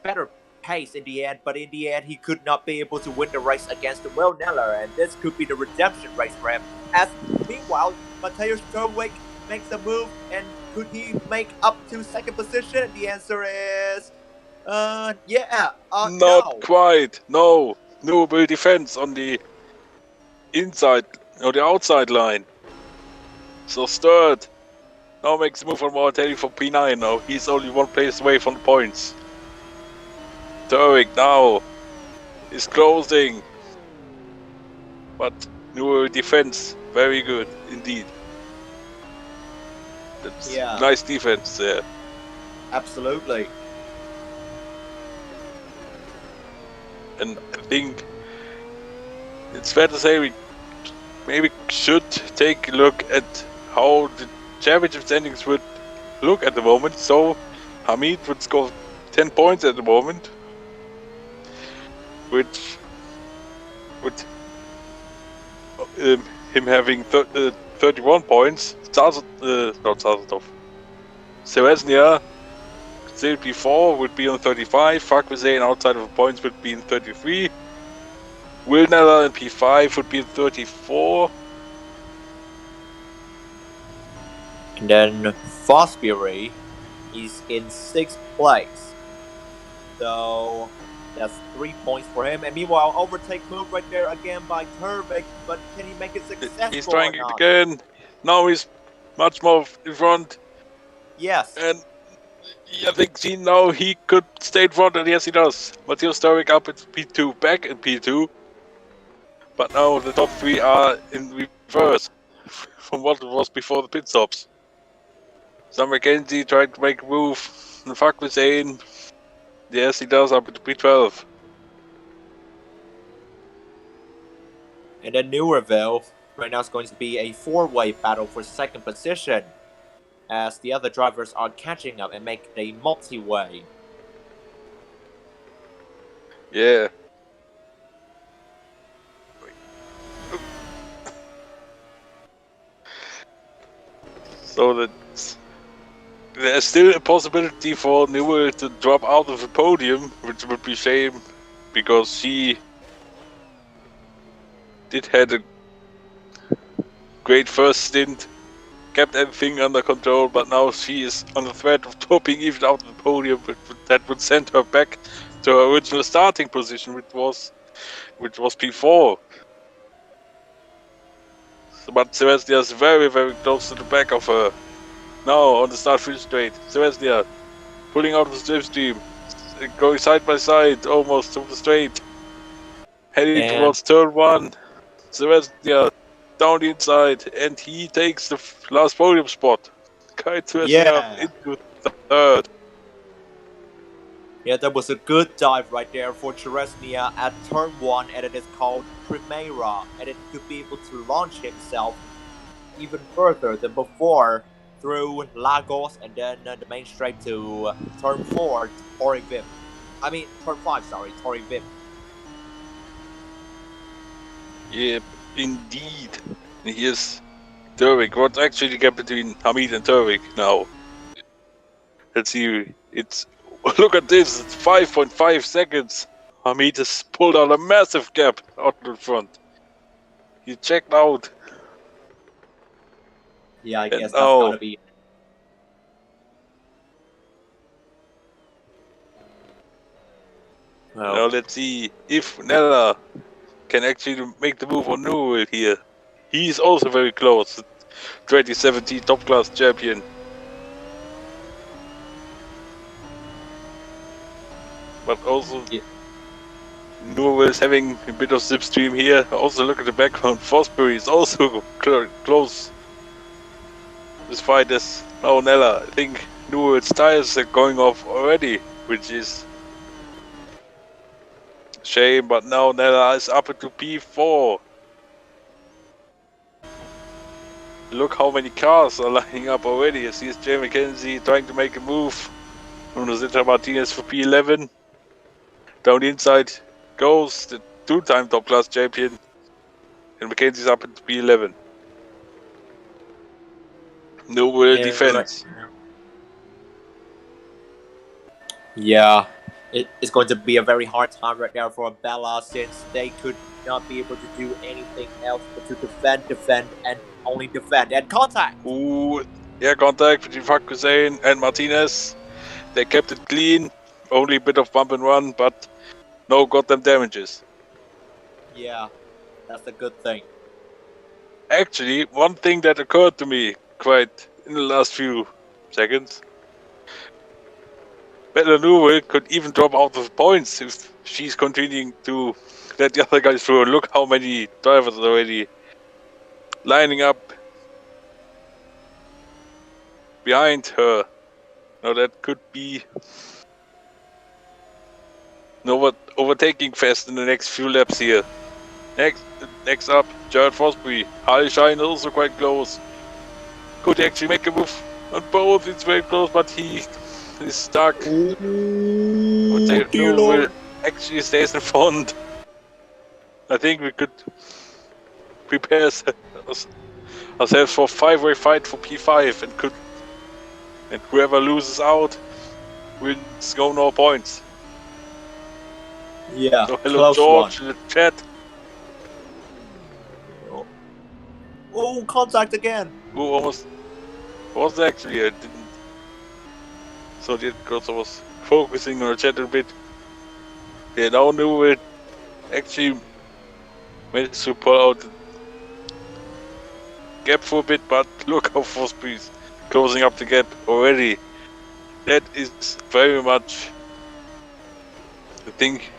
better pace in the end, but in the end, he could not be able to win the race against Will Neller, and this could be the redemption race for him. As meanwhile, Mateusz Turvik makes a move, and could he make up to second position? The answer is, Not quite. No. Newell defense on the inside or the outside line. So third now makes a move on Moratelli for P9 now. He's only one place away from the points. Turvik now is closing. But Newell defense, very good indeed. That's nice defense there. Absolutely. And I think it's fair to say we maybe should take a look at how the championship standings would look at the moment. So Hamid would score 10 points at the moment, which would him having 31 points. Selesnya, GP4 would be on 35. Farquhar outside of the points would be in 33. Wilner in P5 would be in 34. And then Fosbury is in 6th place. So that's 3 points for him. And meanwhile, overtake move right there again by Turvik, but can he make it successful? He's trying it again. Now he's much more in front. Yes. And I think now he could stay in front, and yes he does. Mateusz Turvik up at P2, back in P2. But now the top 3 are in reverse from what it was before the pit stops. Sam McKenzie tried to make a move. The fuck with Zane. Yes, he does up at P12. And then Newerville, right now it's going to be a 4-way battle for second position, as the other drivers are catching up and make a multi-way. Yeah. So there's still a possibility for Newell to drop out of the podium, which would be a shame, because she did had a great first stint, kept everything under control, but now she is on the threat of dropping even out of the podium. That would send her back to her original starting position, which was P4. But Sebastian is very, very close to the back of her. Now on the start free straight. Sebastian pulling out of the slipstream, going side by side, almost to the straight. Heading And- towards turn 1. Sebastian down the inside, and he takes the last podium spot. Kite twisting up Yeah. into third. Yeah, that was a good dive right there for Cheresnia at turn 1, and it is called Primera, and it could be able to launch himself even further than before through Lagos and then the main straight to turn 4, Torrey Vip. I mean, turn 5, sorry, Torrey Vip. Yep, indeed. And here's Turvik. What's actually the gap between Hamid and Turvik now? Let's see. It's look at this. It's 5.5 seconds. Hamid has pulled out a massive gap out in front. He checked out. Yeah, I And guess that's now- gonna be. Now let's see if Nella can actually make the move on Newell here. He's also very close. 2017 top class champion. But also Yeah. Newell is having a bit of slipstream here. Also look at the background. Fosbury is also close. Despite this, now Nella, I think Newell's tires are going off already, which is shame, but now Nella is up into P4. Look how many cars are lining up already. I see Jay McKenzie trying to make a move. Rosetta Martinez for P11. Down the inside goes the two-time top class champion. And McKenzie's up into P11. Newell defense. Yeah, it's going to be a very hard time right now for Bella since they could not be able to do anything else but to defend, and only defend. And contact! Ooh, yeah, contact between Fak Hussein and Martinez. They kept it clean. Only a bit of bump and run, but no goddamn damages. Yeah, that's a good thing. Actually, one thing that occurred to me quite in the last few seconds. Bella Newell could even drop out of points if she's continuing to let the other guys through. Look how many drivers are already lining up behind her. Now that could be overtaking fast in the next few laps here. Next up, Jared Fosbury. Harley Shine is also quite close. Could actually make a move on both. It's very close, but he is stuck. I would say Newell actually stays in front. I think we could prepare ourselves for a five-way fight for P5 and whoever loses out wins no points. Yeah, So hello close George one. in the chat. Oh, contact again! Who almost was actually I didn't. So because I was focusing on the chat a bit. Yeah, now Newell actually managed to pull out the gap for a bit, but look how Fosbury is closing up the gap already. That is very much, I think,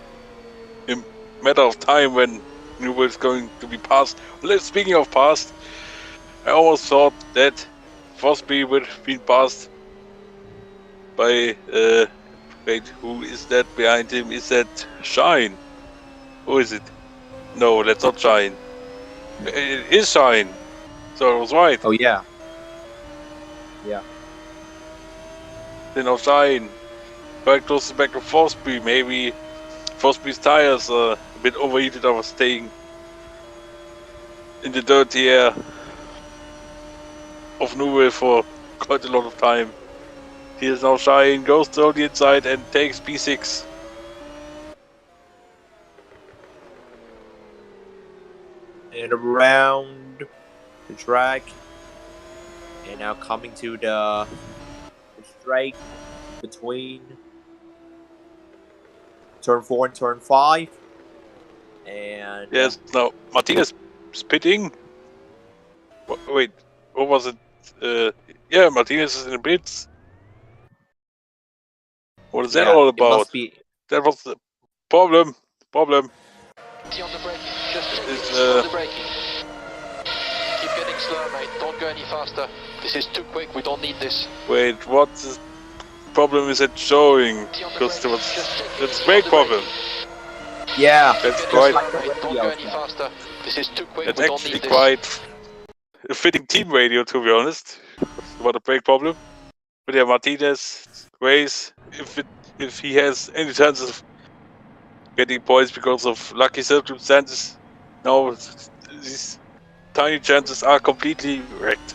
a matter of time when Newell is going to be passed. Speaking of passed, I almost thought that Fosbury would have been passed by, wait, who is that behind him? Is that Shine? Who is it? No, that's not Shine. It is Shine. So I was right. Oh, yeah. Then now Shine. Right close to the back of Fosbury. Maybe Fosbury's tires are a bit overheated after staying in the dirty air of Newell for quite a lot of time. Here's now Shine, goes down the inside and takes P6. And around the track. And now coming to the straight between turn 4 and turn 5. And Yes, now Martinez is pitting. Wait, what was it? yeah, Martinez is in the pits. What is that Yeah, all it about? must be. That was the problem. On the braking. Just take it easy on the braking. Keep getting slow, mate. Don't go any faster. This is too quick. We don't need this. Wait, what the problem is it showing? Because there was that's a brake problem. Yeah, That's Getting quite. slow, mate. Don't go any faster. This is too quick. That's We don't actually need this. quite a fitting team radio, to be honest. What a brake problem. But yeah, Martinez race if he has any chances of getting points because of lucky circumstances, now these tiny chances are completely wrecked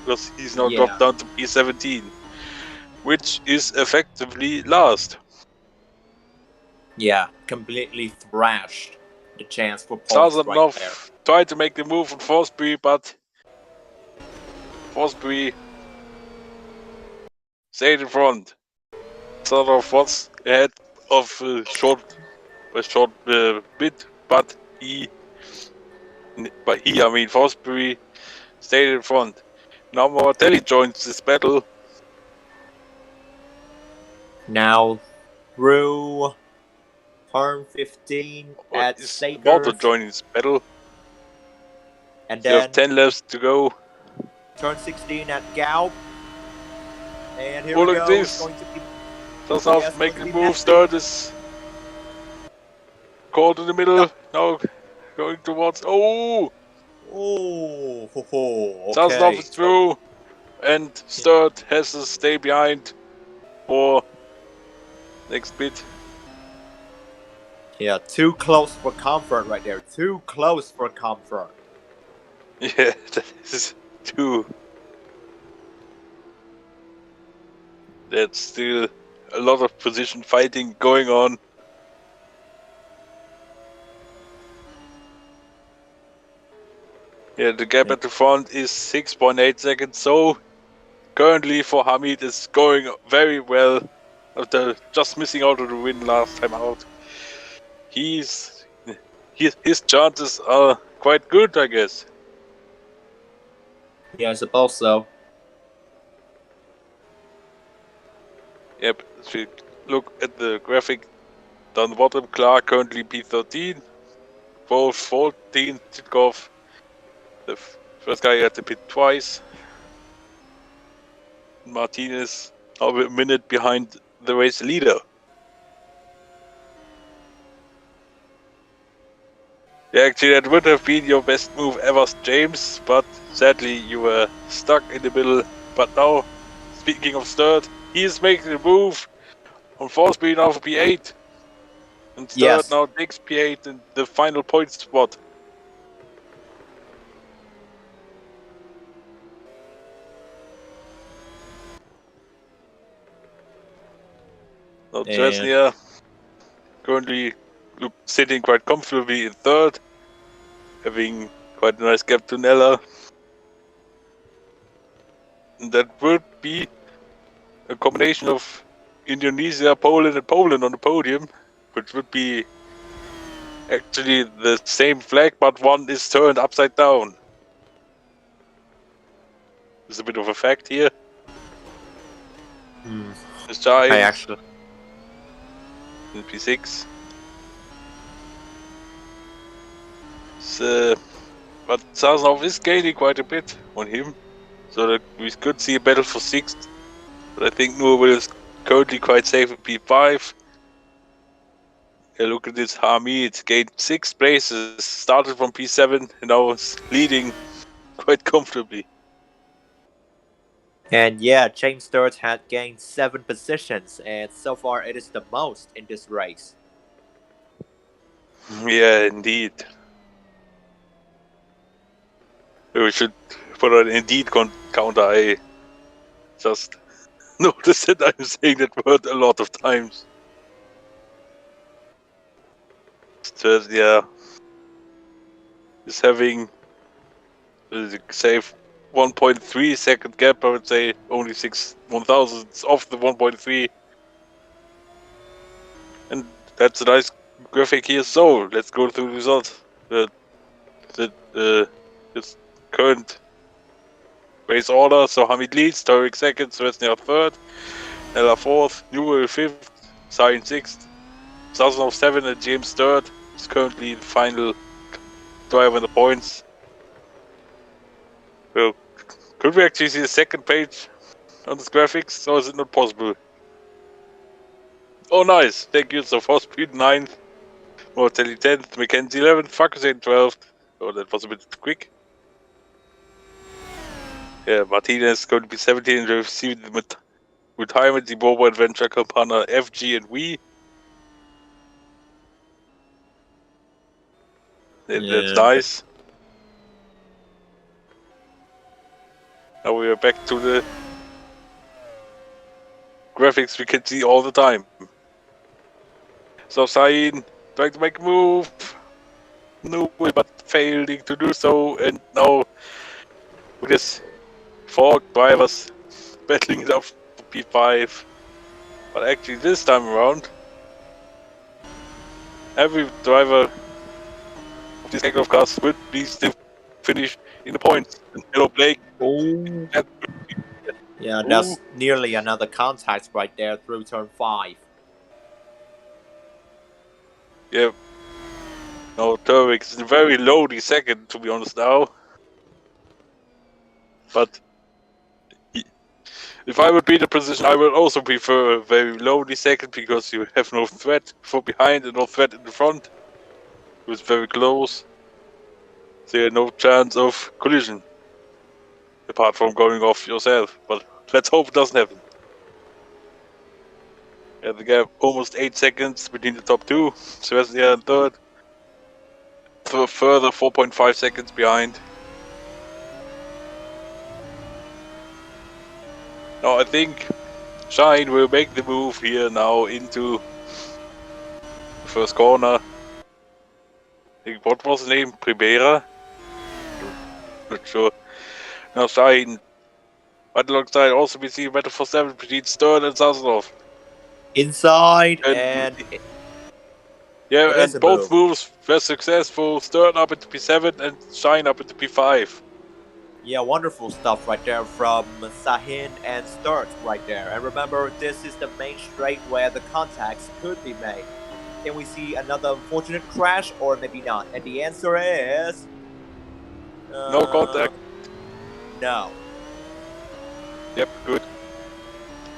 because he's now Yeah. dropped down to P17, which is effectively last. Yeah, completely thrashed the chance for points right there. Sazonov tried to make the move on Forsberry, but Forsberry stayed in front. Sazonov was ahead of a short bit, but I mean Forsberry stayed in front. Now Moratelli joins this battle. Now through turn 15 at Is about to Sakers, join this battle. and You have then 10 laps to go. turn 16 at Galp. And here Oh, we look go. at It's this. going to be Does not Yes, make going the to be move. nasty. Start is caught in the middle. Now going towards. Oh! Oh, ho, ho. Sazonov Okay. is through. And Sturt has to stay behind for next bit. Yeah, too close for comfort right there. Too close for comfort. Yeah, that is too. That's still a lot of position fighting going on. Yeah, the gap at the front is 6.8 seconds. So currently for Hamid is going very well after just missing out on the win last time out. His chances are quite good, I guess. Yeah, I suppose so. Yep, if you look at the graphic down the bottom, Clark currently P13, Wolf 14, Titkov, the first guy at the pit twice. Martinez now a minute behind the race leader. Yeah, actually that would have been your best move ever, James, but sadly you were stuck in the middle. But now, speaking of Sturt, he is making the move on Forsberry now for P8. And Sturt Yes. now takes P8 in the final point spot. Now Chesnia currently sitting quite comfortably in third, having quite a nice gap to Nella. And that would be a combination of Indonesia, Poland, and Poland on the podium, which would be actually the same flag, but one is turned upside down. There's a bit of a fact here. There's Giant I actually. in P6. So, but Sazonov is gaining quite a bit on him, so that we could see a battle for 6th. But I think Nurul is currently quite safe in P5. Yeah, look at this Hamid, gained 6 places, started from P7 and now is leading quite comfortably. And yeah, James Sturt had gained 7 positions, and so far it is the most in this race. Yeah, indeed. We should put an indeed counter. I just noticed that I'm saying that word a lot of times. So, yeah, is having say 1.3 second gap. I would say only 1,000ths off the 1.3, and that's a nice graphic here. So let's go through the results. This current race order. So Hamid leads, Turek second, Svesnia third, Ella fourth, Newell fifth, Sain sixth, Sazonov seventh, and James third. Is currently the final driver in the points. Well, could we actually see the second page on this graphics, or is it not possible? Oh, nice. Thank you. So Speed 9th, Mortelli 10th, Mackenzie 11th, Farquharson 12th. Oh, that was a bit quick. Yeah, Martinez going to be 17 and receiving the retirement, the Bobo Adventure Campana F, G, and V. That's nice. Now we are back to the graphics we can see all the time. So Sain trying to make a move. No, but failing to do so, and now with this 4 drivers battling it up for P5. But actually this time around, every driver of this aircraft cars will be still finish in the points. And hello Blake. Oh. Yeah, that's nearly another contact right there through turn 5. Yeah. No, Turek is very low the second, to be honest now. But if I would be in the position, I would also prefer a very low the second, because you have no threat from behind and no threat in the front. It was very close. There's no chance of collision, apart from going off yourself. But let's hope it doesn't happen. Yeah, the gap almost 8 seconds between the top 2. Sebastian in third. Further 4.5 seconds behind. Now I think Shine will make the move here now into the first corner. I think, what was the name? Primera? Not sure. Now Shine, right alongside, also we see Battle for 7 between Stern and Sazonov. Inside and yeah, and both moves were successful. Stern up into P7 and Shine up into P5. Yeah, wonderful stuff right there from Sahin and Sturt right there. And remember, this is the main straight where the contacts could be made. Can we see another unfortunate crash or maybe not? And the answer is... no contact. No. Yep, good.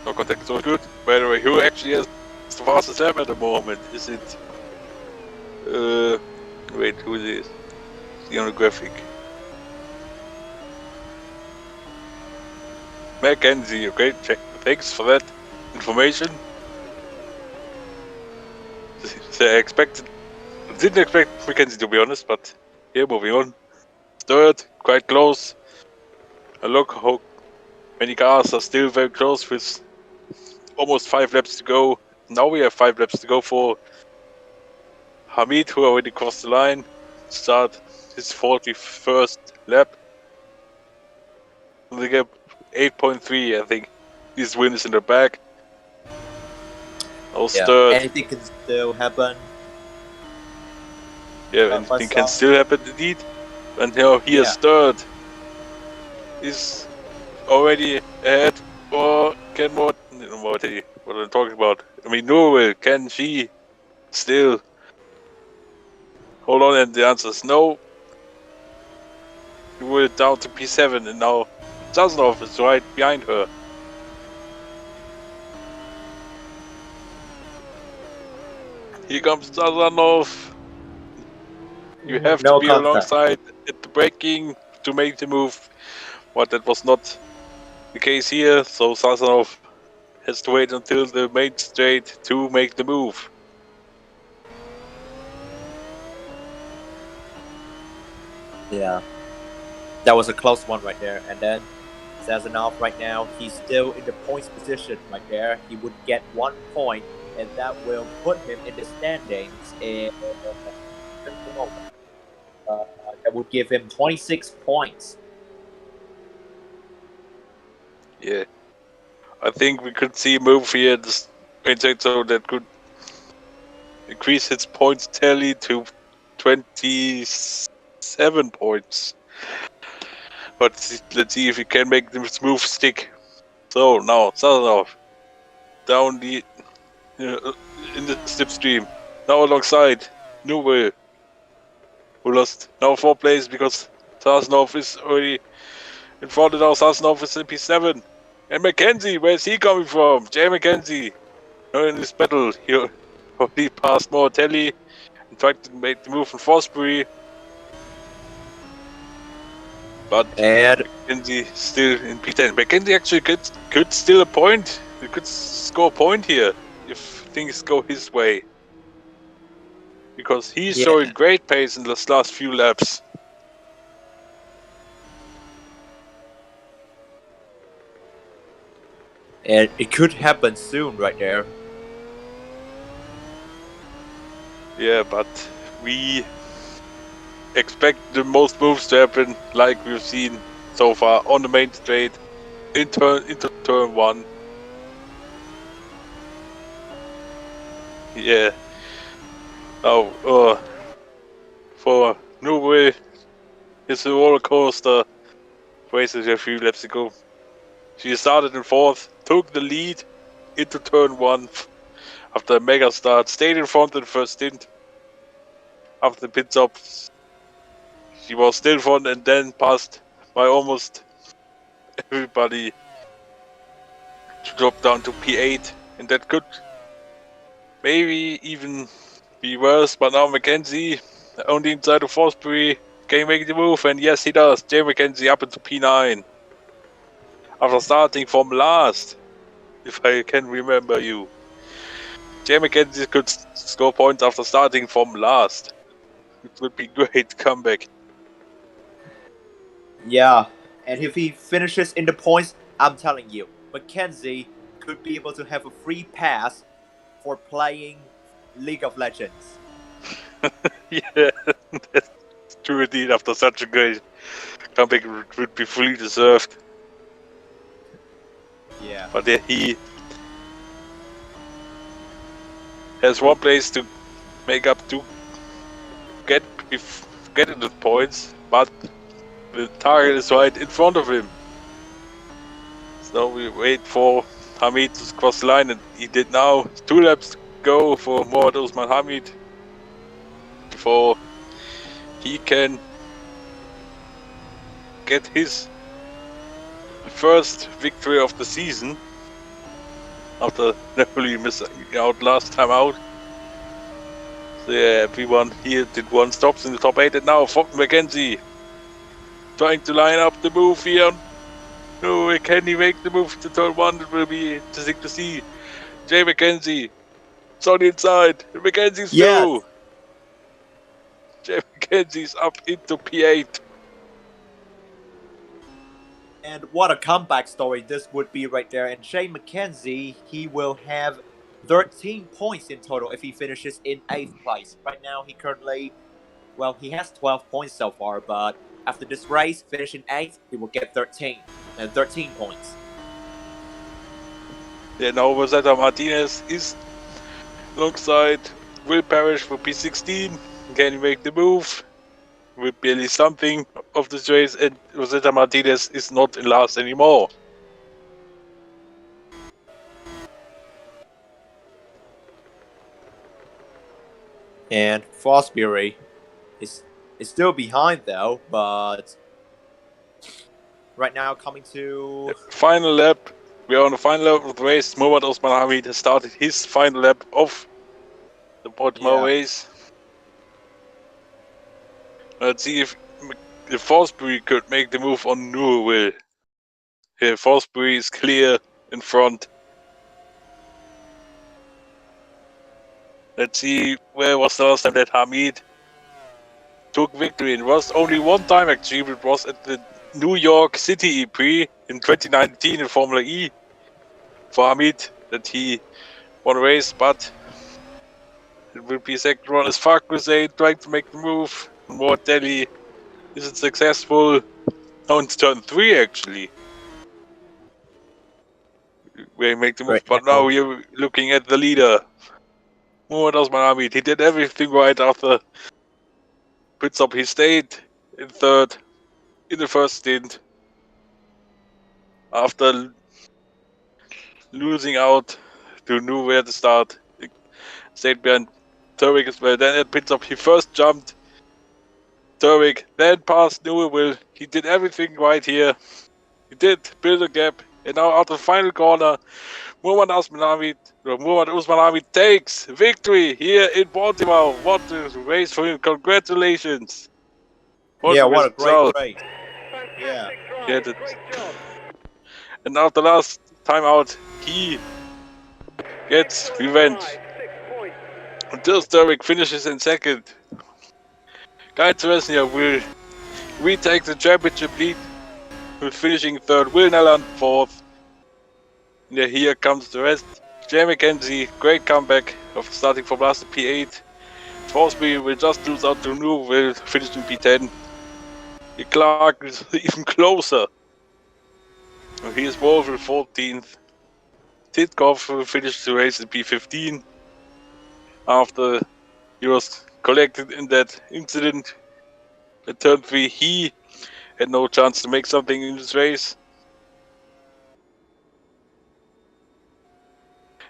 No contact, so good. By the way, who actually has the fastest lap at the moment? Is it... wait, who is this? See on the graphic. Mackenzie, okay, check. Thanks for that information. Didn't expect Mackenzie, to be honest, but here, moving on. Third, quite close. And look how many cars are still very close with almost 5 laps to go. Now we have 5 laps to go for Hamid, who already crossed the line. Start his 41st lap. They get 8.3, I think. His win is in the back. Third. Anything can still happen. Yeah, anything can still happen indeed. And now here's third. Is already ahead, or can what I'm talking about? I mean, Newell, can she still hold on? And the answer is no. Newell down to P7, and now Sazonov is right behind her. Here comes Sazonov. You have to be alongside at the braking to make the move. But that was not the case here, so Sazonov has to wait until the main straight to make the move. Yeah, that was a close one right there. And then Sazonov right now, he's still in the points position right there. He would get 1 point, and that will put him in the standings. That would give him 26 points. Yeah, I think we could see a move here at the main straight, so that could increase his points tally to 27 points. But let's see if he can make the smooth stick. So now Sazonov down the in the slipstream. Now alongside Newell, who lost now 4 places because Sazonov is already in front. Now Sazonov is in P7. And Mackenzie, where's he coming from? Jay Mackenzie. In this battle, he already passed Mortelli and tried to make the move from Fosbury. But Mackenzie still in P10. Mackenzie actually could steal a point. He could score a point here if things go his way. Because he's showing great pace in the last few laps. And it could happen soon right there. Yeah, but we expect the most moves to happen like we've seen so far on the main straight into turn 1. Yeah. Now, for Newell, it's a roller coaster races a few laps ago. She started in 4th, took the lead into turn 1 after a mega start, stayed in front in the first stint. After the pit stop, she was still in front and then passed by almost everybody to drop down to P8, and that could maybe even be worse. But now Mackenzie, only inside of Fosbury, can make the move, and yes, he does. Jay Mackenzie up into P9 after starting from last, if I can remember you. Jay Mackenzie could score points after starting from last. It would be great comeback. Yeah, and if he finishes in the points, I'm telling you, Mackenzie could be able to have a free pass for playing League of Legends. Yeah, that's true indeed. After such a great comeback, it would be fully deserved. Yeah. But yeah, he has 1 place to make up to get in the points, but the target is right in front of him. So we wait for Hamid to cross the line, and he did now. 2 laps to go for Mohamed Osman Hamid before he can get his first victory of the season after narrowly missing out last time out. So yeah, everyone here did 1 stops in the top 8, and now Mackenzie trying to line up the move here. No, can he make the move to turn 1? It will be interesting to see. Jay Mackenzie, it's on the inside. Mackenzie's through. Jay Mackenzie's up into P8. And what a comeback story this would be right there. And Jay Mackenzie, he will have 13 points in total if he finishes in 8th place. Right now, he currently, well, he has 12 points so far, but after this race, finishing 8th, he will get 13 points. Yeah, now Rosetta Martinez is alongside Will Parrish for P16. Can he make the move? Will be at least something of this race, and Rosetta Martinez is not in last anymore. And Fosbury is still behind though, but right now coming to final lap. We are on the final lap of the race. Mohamed Osman Hamid has started his final lap of the Portimao race. Let's see if Fosbury could make the move on Newell. Here, Fosbury is clear in front. Let's see where was the last time that Hamid took victory. It was only 1 time actually. It was at the New York City Prix in 2019 in Formula E for Hamid that he won a race, but it will be second run as Far Crusade trying to make the move. Mortelli isn't successful. Oh, it's turn 3 actually. We make the move, right but now we're looking at the leader. Mohamed Osman Hamid. He did everything right after pit stop. He stayed in 3rd in the first stint. after losing out to knew where to start. Stayed behind Turwick as well. Then at pit stop, he first jumped Turwick, then passed Newell. He did everything right here. He did build a gap, and now after the final corner, Muhammad Usmanami takes victory here in Portimao. What a race for him! Congratulations! What a great result. race! Yeah. And after last time out, he gets revenge. Until Sturwick finishes in second. Guy Teresnia will retake the championship lead with finishing third. Will Nelland fourth. And here comes the rest. Jay McKenzie, great comeback of starting from last P8. Forsby will just lose out to New, will finish in P10. Clark is even closer. He is Wolf in 14th. Titkoff will finish the race in P15 after he was collected in that incident at turn 3. He had no chance to make something in this race.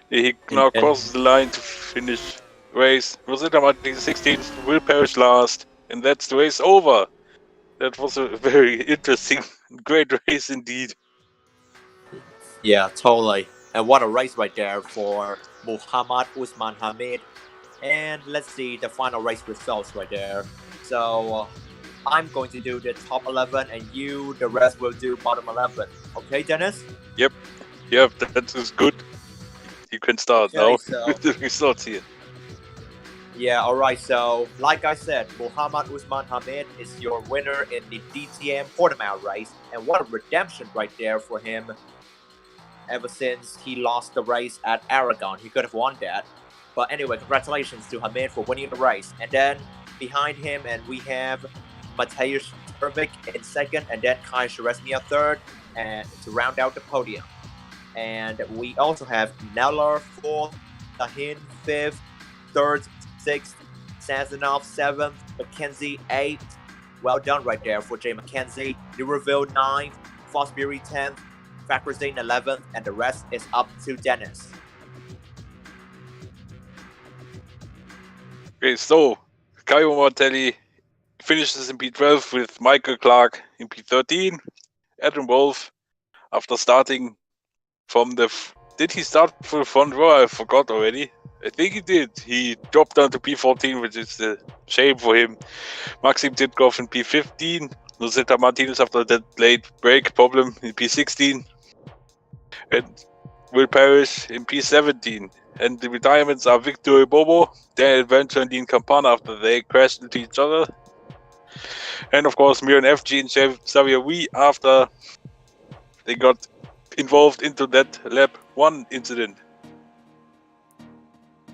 He now crosses the line to finish race. Rosetta Martin 16th, will perish last, and that's the race over. That was a very interesting, great race indeed. Yeah, totally. And what a race right there for Muhammad Usman Hamid. And let's see the final race results right there. So I'm going to do the top 11 and you, the rest will do bottom 11. Okay, Dennis? Yep, that is good. You can start now with the results here. Yeah, alright, so like I said, Muhammad Usman Hamid is your winner in the DTM Portimao race. And what a redemption right there for him. Ever since he lost the race at Aragon, he could have won that. But anyway, congratulations to Hamid for winning the race. And then behind him, and we have Mateusz Turvik in second, and then Kai Sharesnia third, and to round out the podium. And we also have Neller fourth, Tahin fifth, third, sixth, Sazanov seventh, McKenzie eighth. Well done right there for Jay McKenzie. Newreville ninth, Fosbury 10th, Fakrazane 11th, and the rest is up to Dennis. Okay, so Caio Martelli finishes in P12 with Michael Clark in P13. Adam Wolf, after starting from the... Did he start for the front row? I forgot already. I think he did. He dropped down to P14, which is a shame for him. Maxim Titkov in P15. Rosetta Martinez after that late break problem in P16. And Will Parrish in P17. And the retirements are Victor Bobo, Daniel Adventure, and Dean Campana after they crashed into each other. And of course, Miran FG and Xavier Wee after they got involved into that lap 1 incident.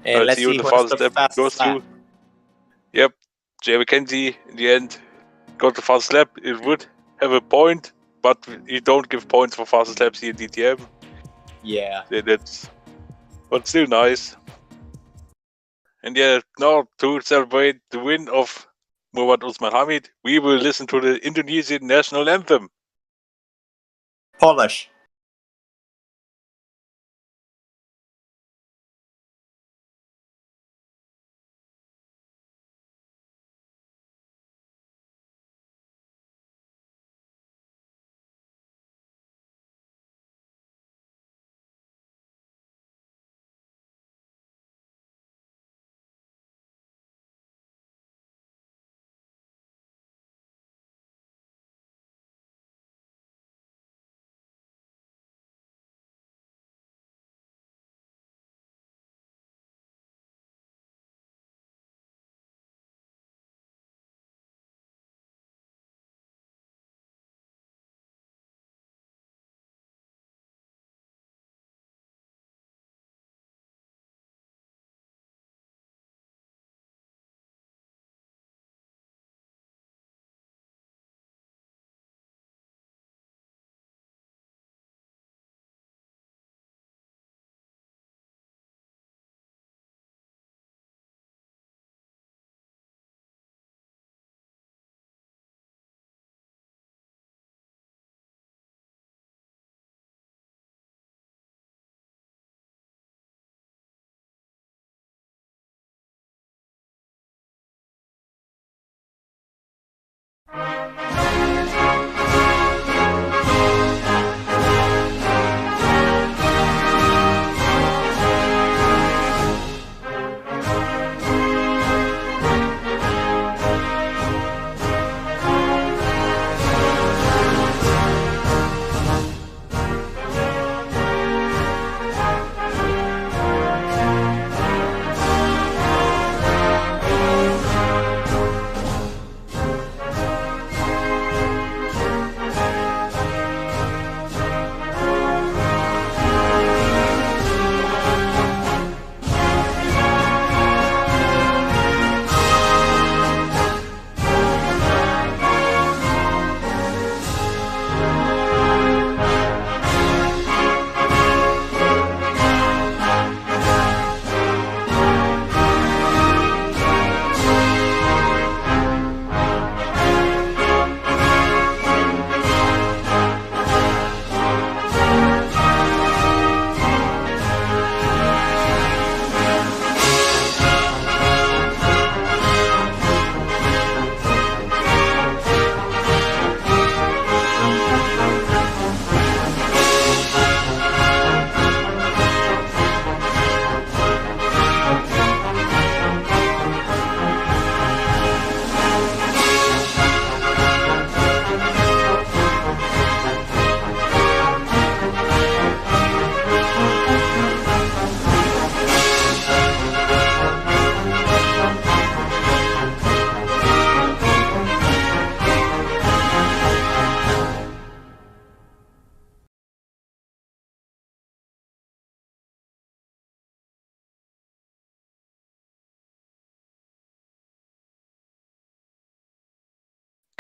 And let's see the fastest lap goes through. Yep, Jay McKenzie in the end got the fastest lap. It would have a point, but you don't give points for fastest laps here in DTM. Yeah. That's, but still nice. And yeah, now to celebrate the win of Muhammad Usman Hamid, we will listen to the Indonesian national anthem. Polish.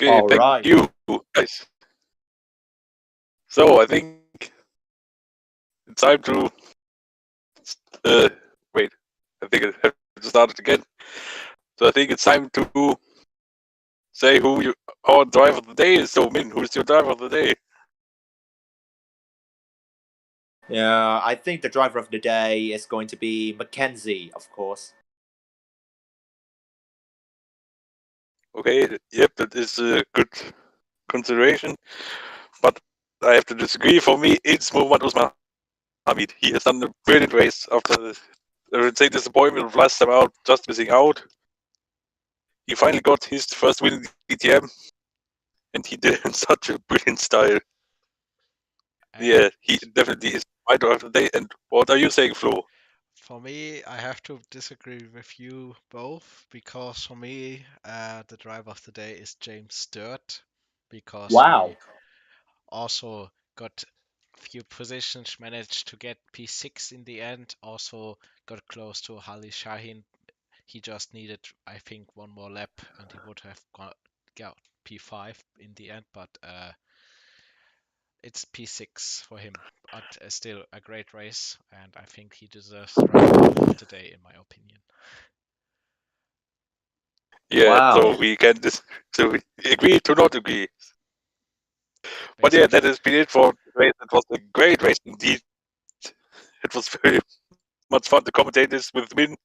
Okay, All thank right. you, guys. So I think it's time to wait. I think I have to start it again. So I think it's time to say who our driver of the day is. So Min, who's your driver of the day? Yeah, I think the driver of the day is going to be Mackenzie, of course. Okay, yep, that is a good consideration. But I have to disagree. For me, it's Muhammad Usman Hamid. He has done a brilliant race after I would say disappointment of last time out, just missing out. He finally got his first win in DTM, and he did it in such a brilliant style. Yeah, he definitely is my driver of the day. And what are you saying, Flo? For me, I have to disagree with you both because for me, the driver of the day is James Sturt because Wow. he also got few positions, managed to get P6 in the end, also got close to Hali Shahin. He just needed, I think, one more lap and he would have got P5 in the end, but it's P6 for him. But still a great race, and I think he deserves driver of the day, in my opinion. Yeah, Wow. so we agree to not agree. But yeah, that has been it for the race. It was a great race indeed. It was very much fun to commentate this with Min.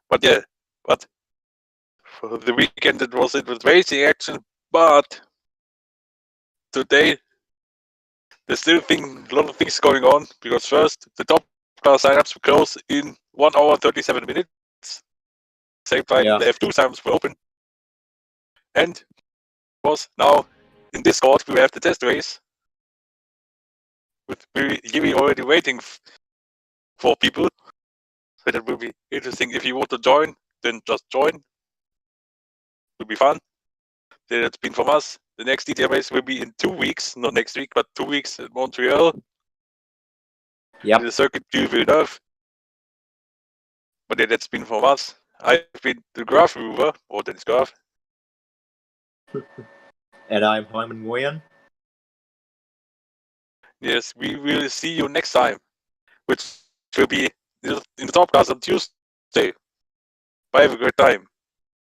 But yeah, but for the weekend it was racing action. But today there's still a lot of things going on because first the top class signups will close in 1 hour 37 minutes. Same time Yeah. the F2 signups were open. And of course now in Discord we have the test race. With Yimi already waiting for people. So that will be interesting. If you want to join, then just join. Will be fun. Then it's been from us. The next DTM race will be in 2 weeks, not next week, but 2 weeks in Montreal. Yep. In the circuit du Villeneuve. But yeah, that's been from us. I've been the Graf Mover, or Dennis Graf. And I'm Hyman Nguyen. Yes, we will see you next time, which will be in the top class on Tuesday. Bye, have a great time.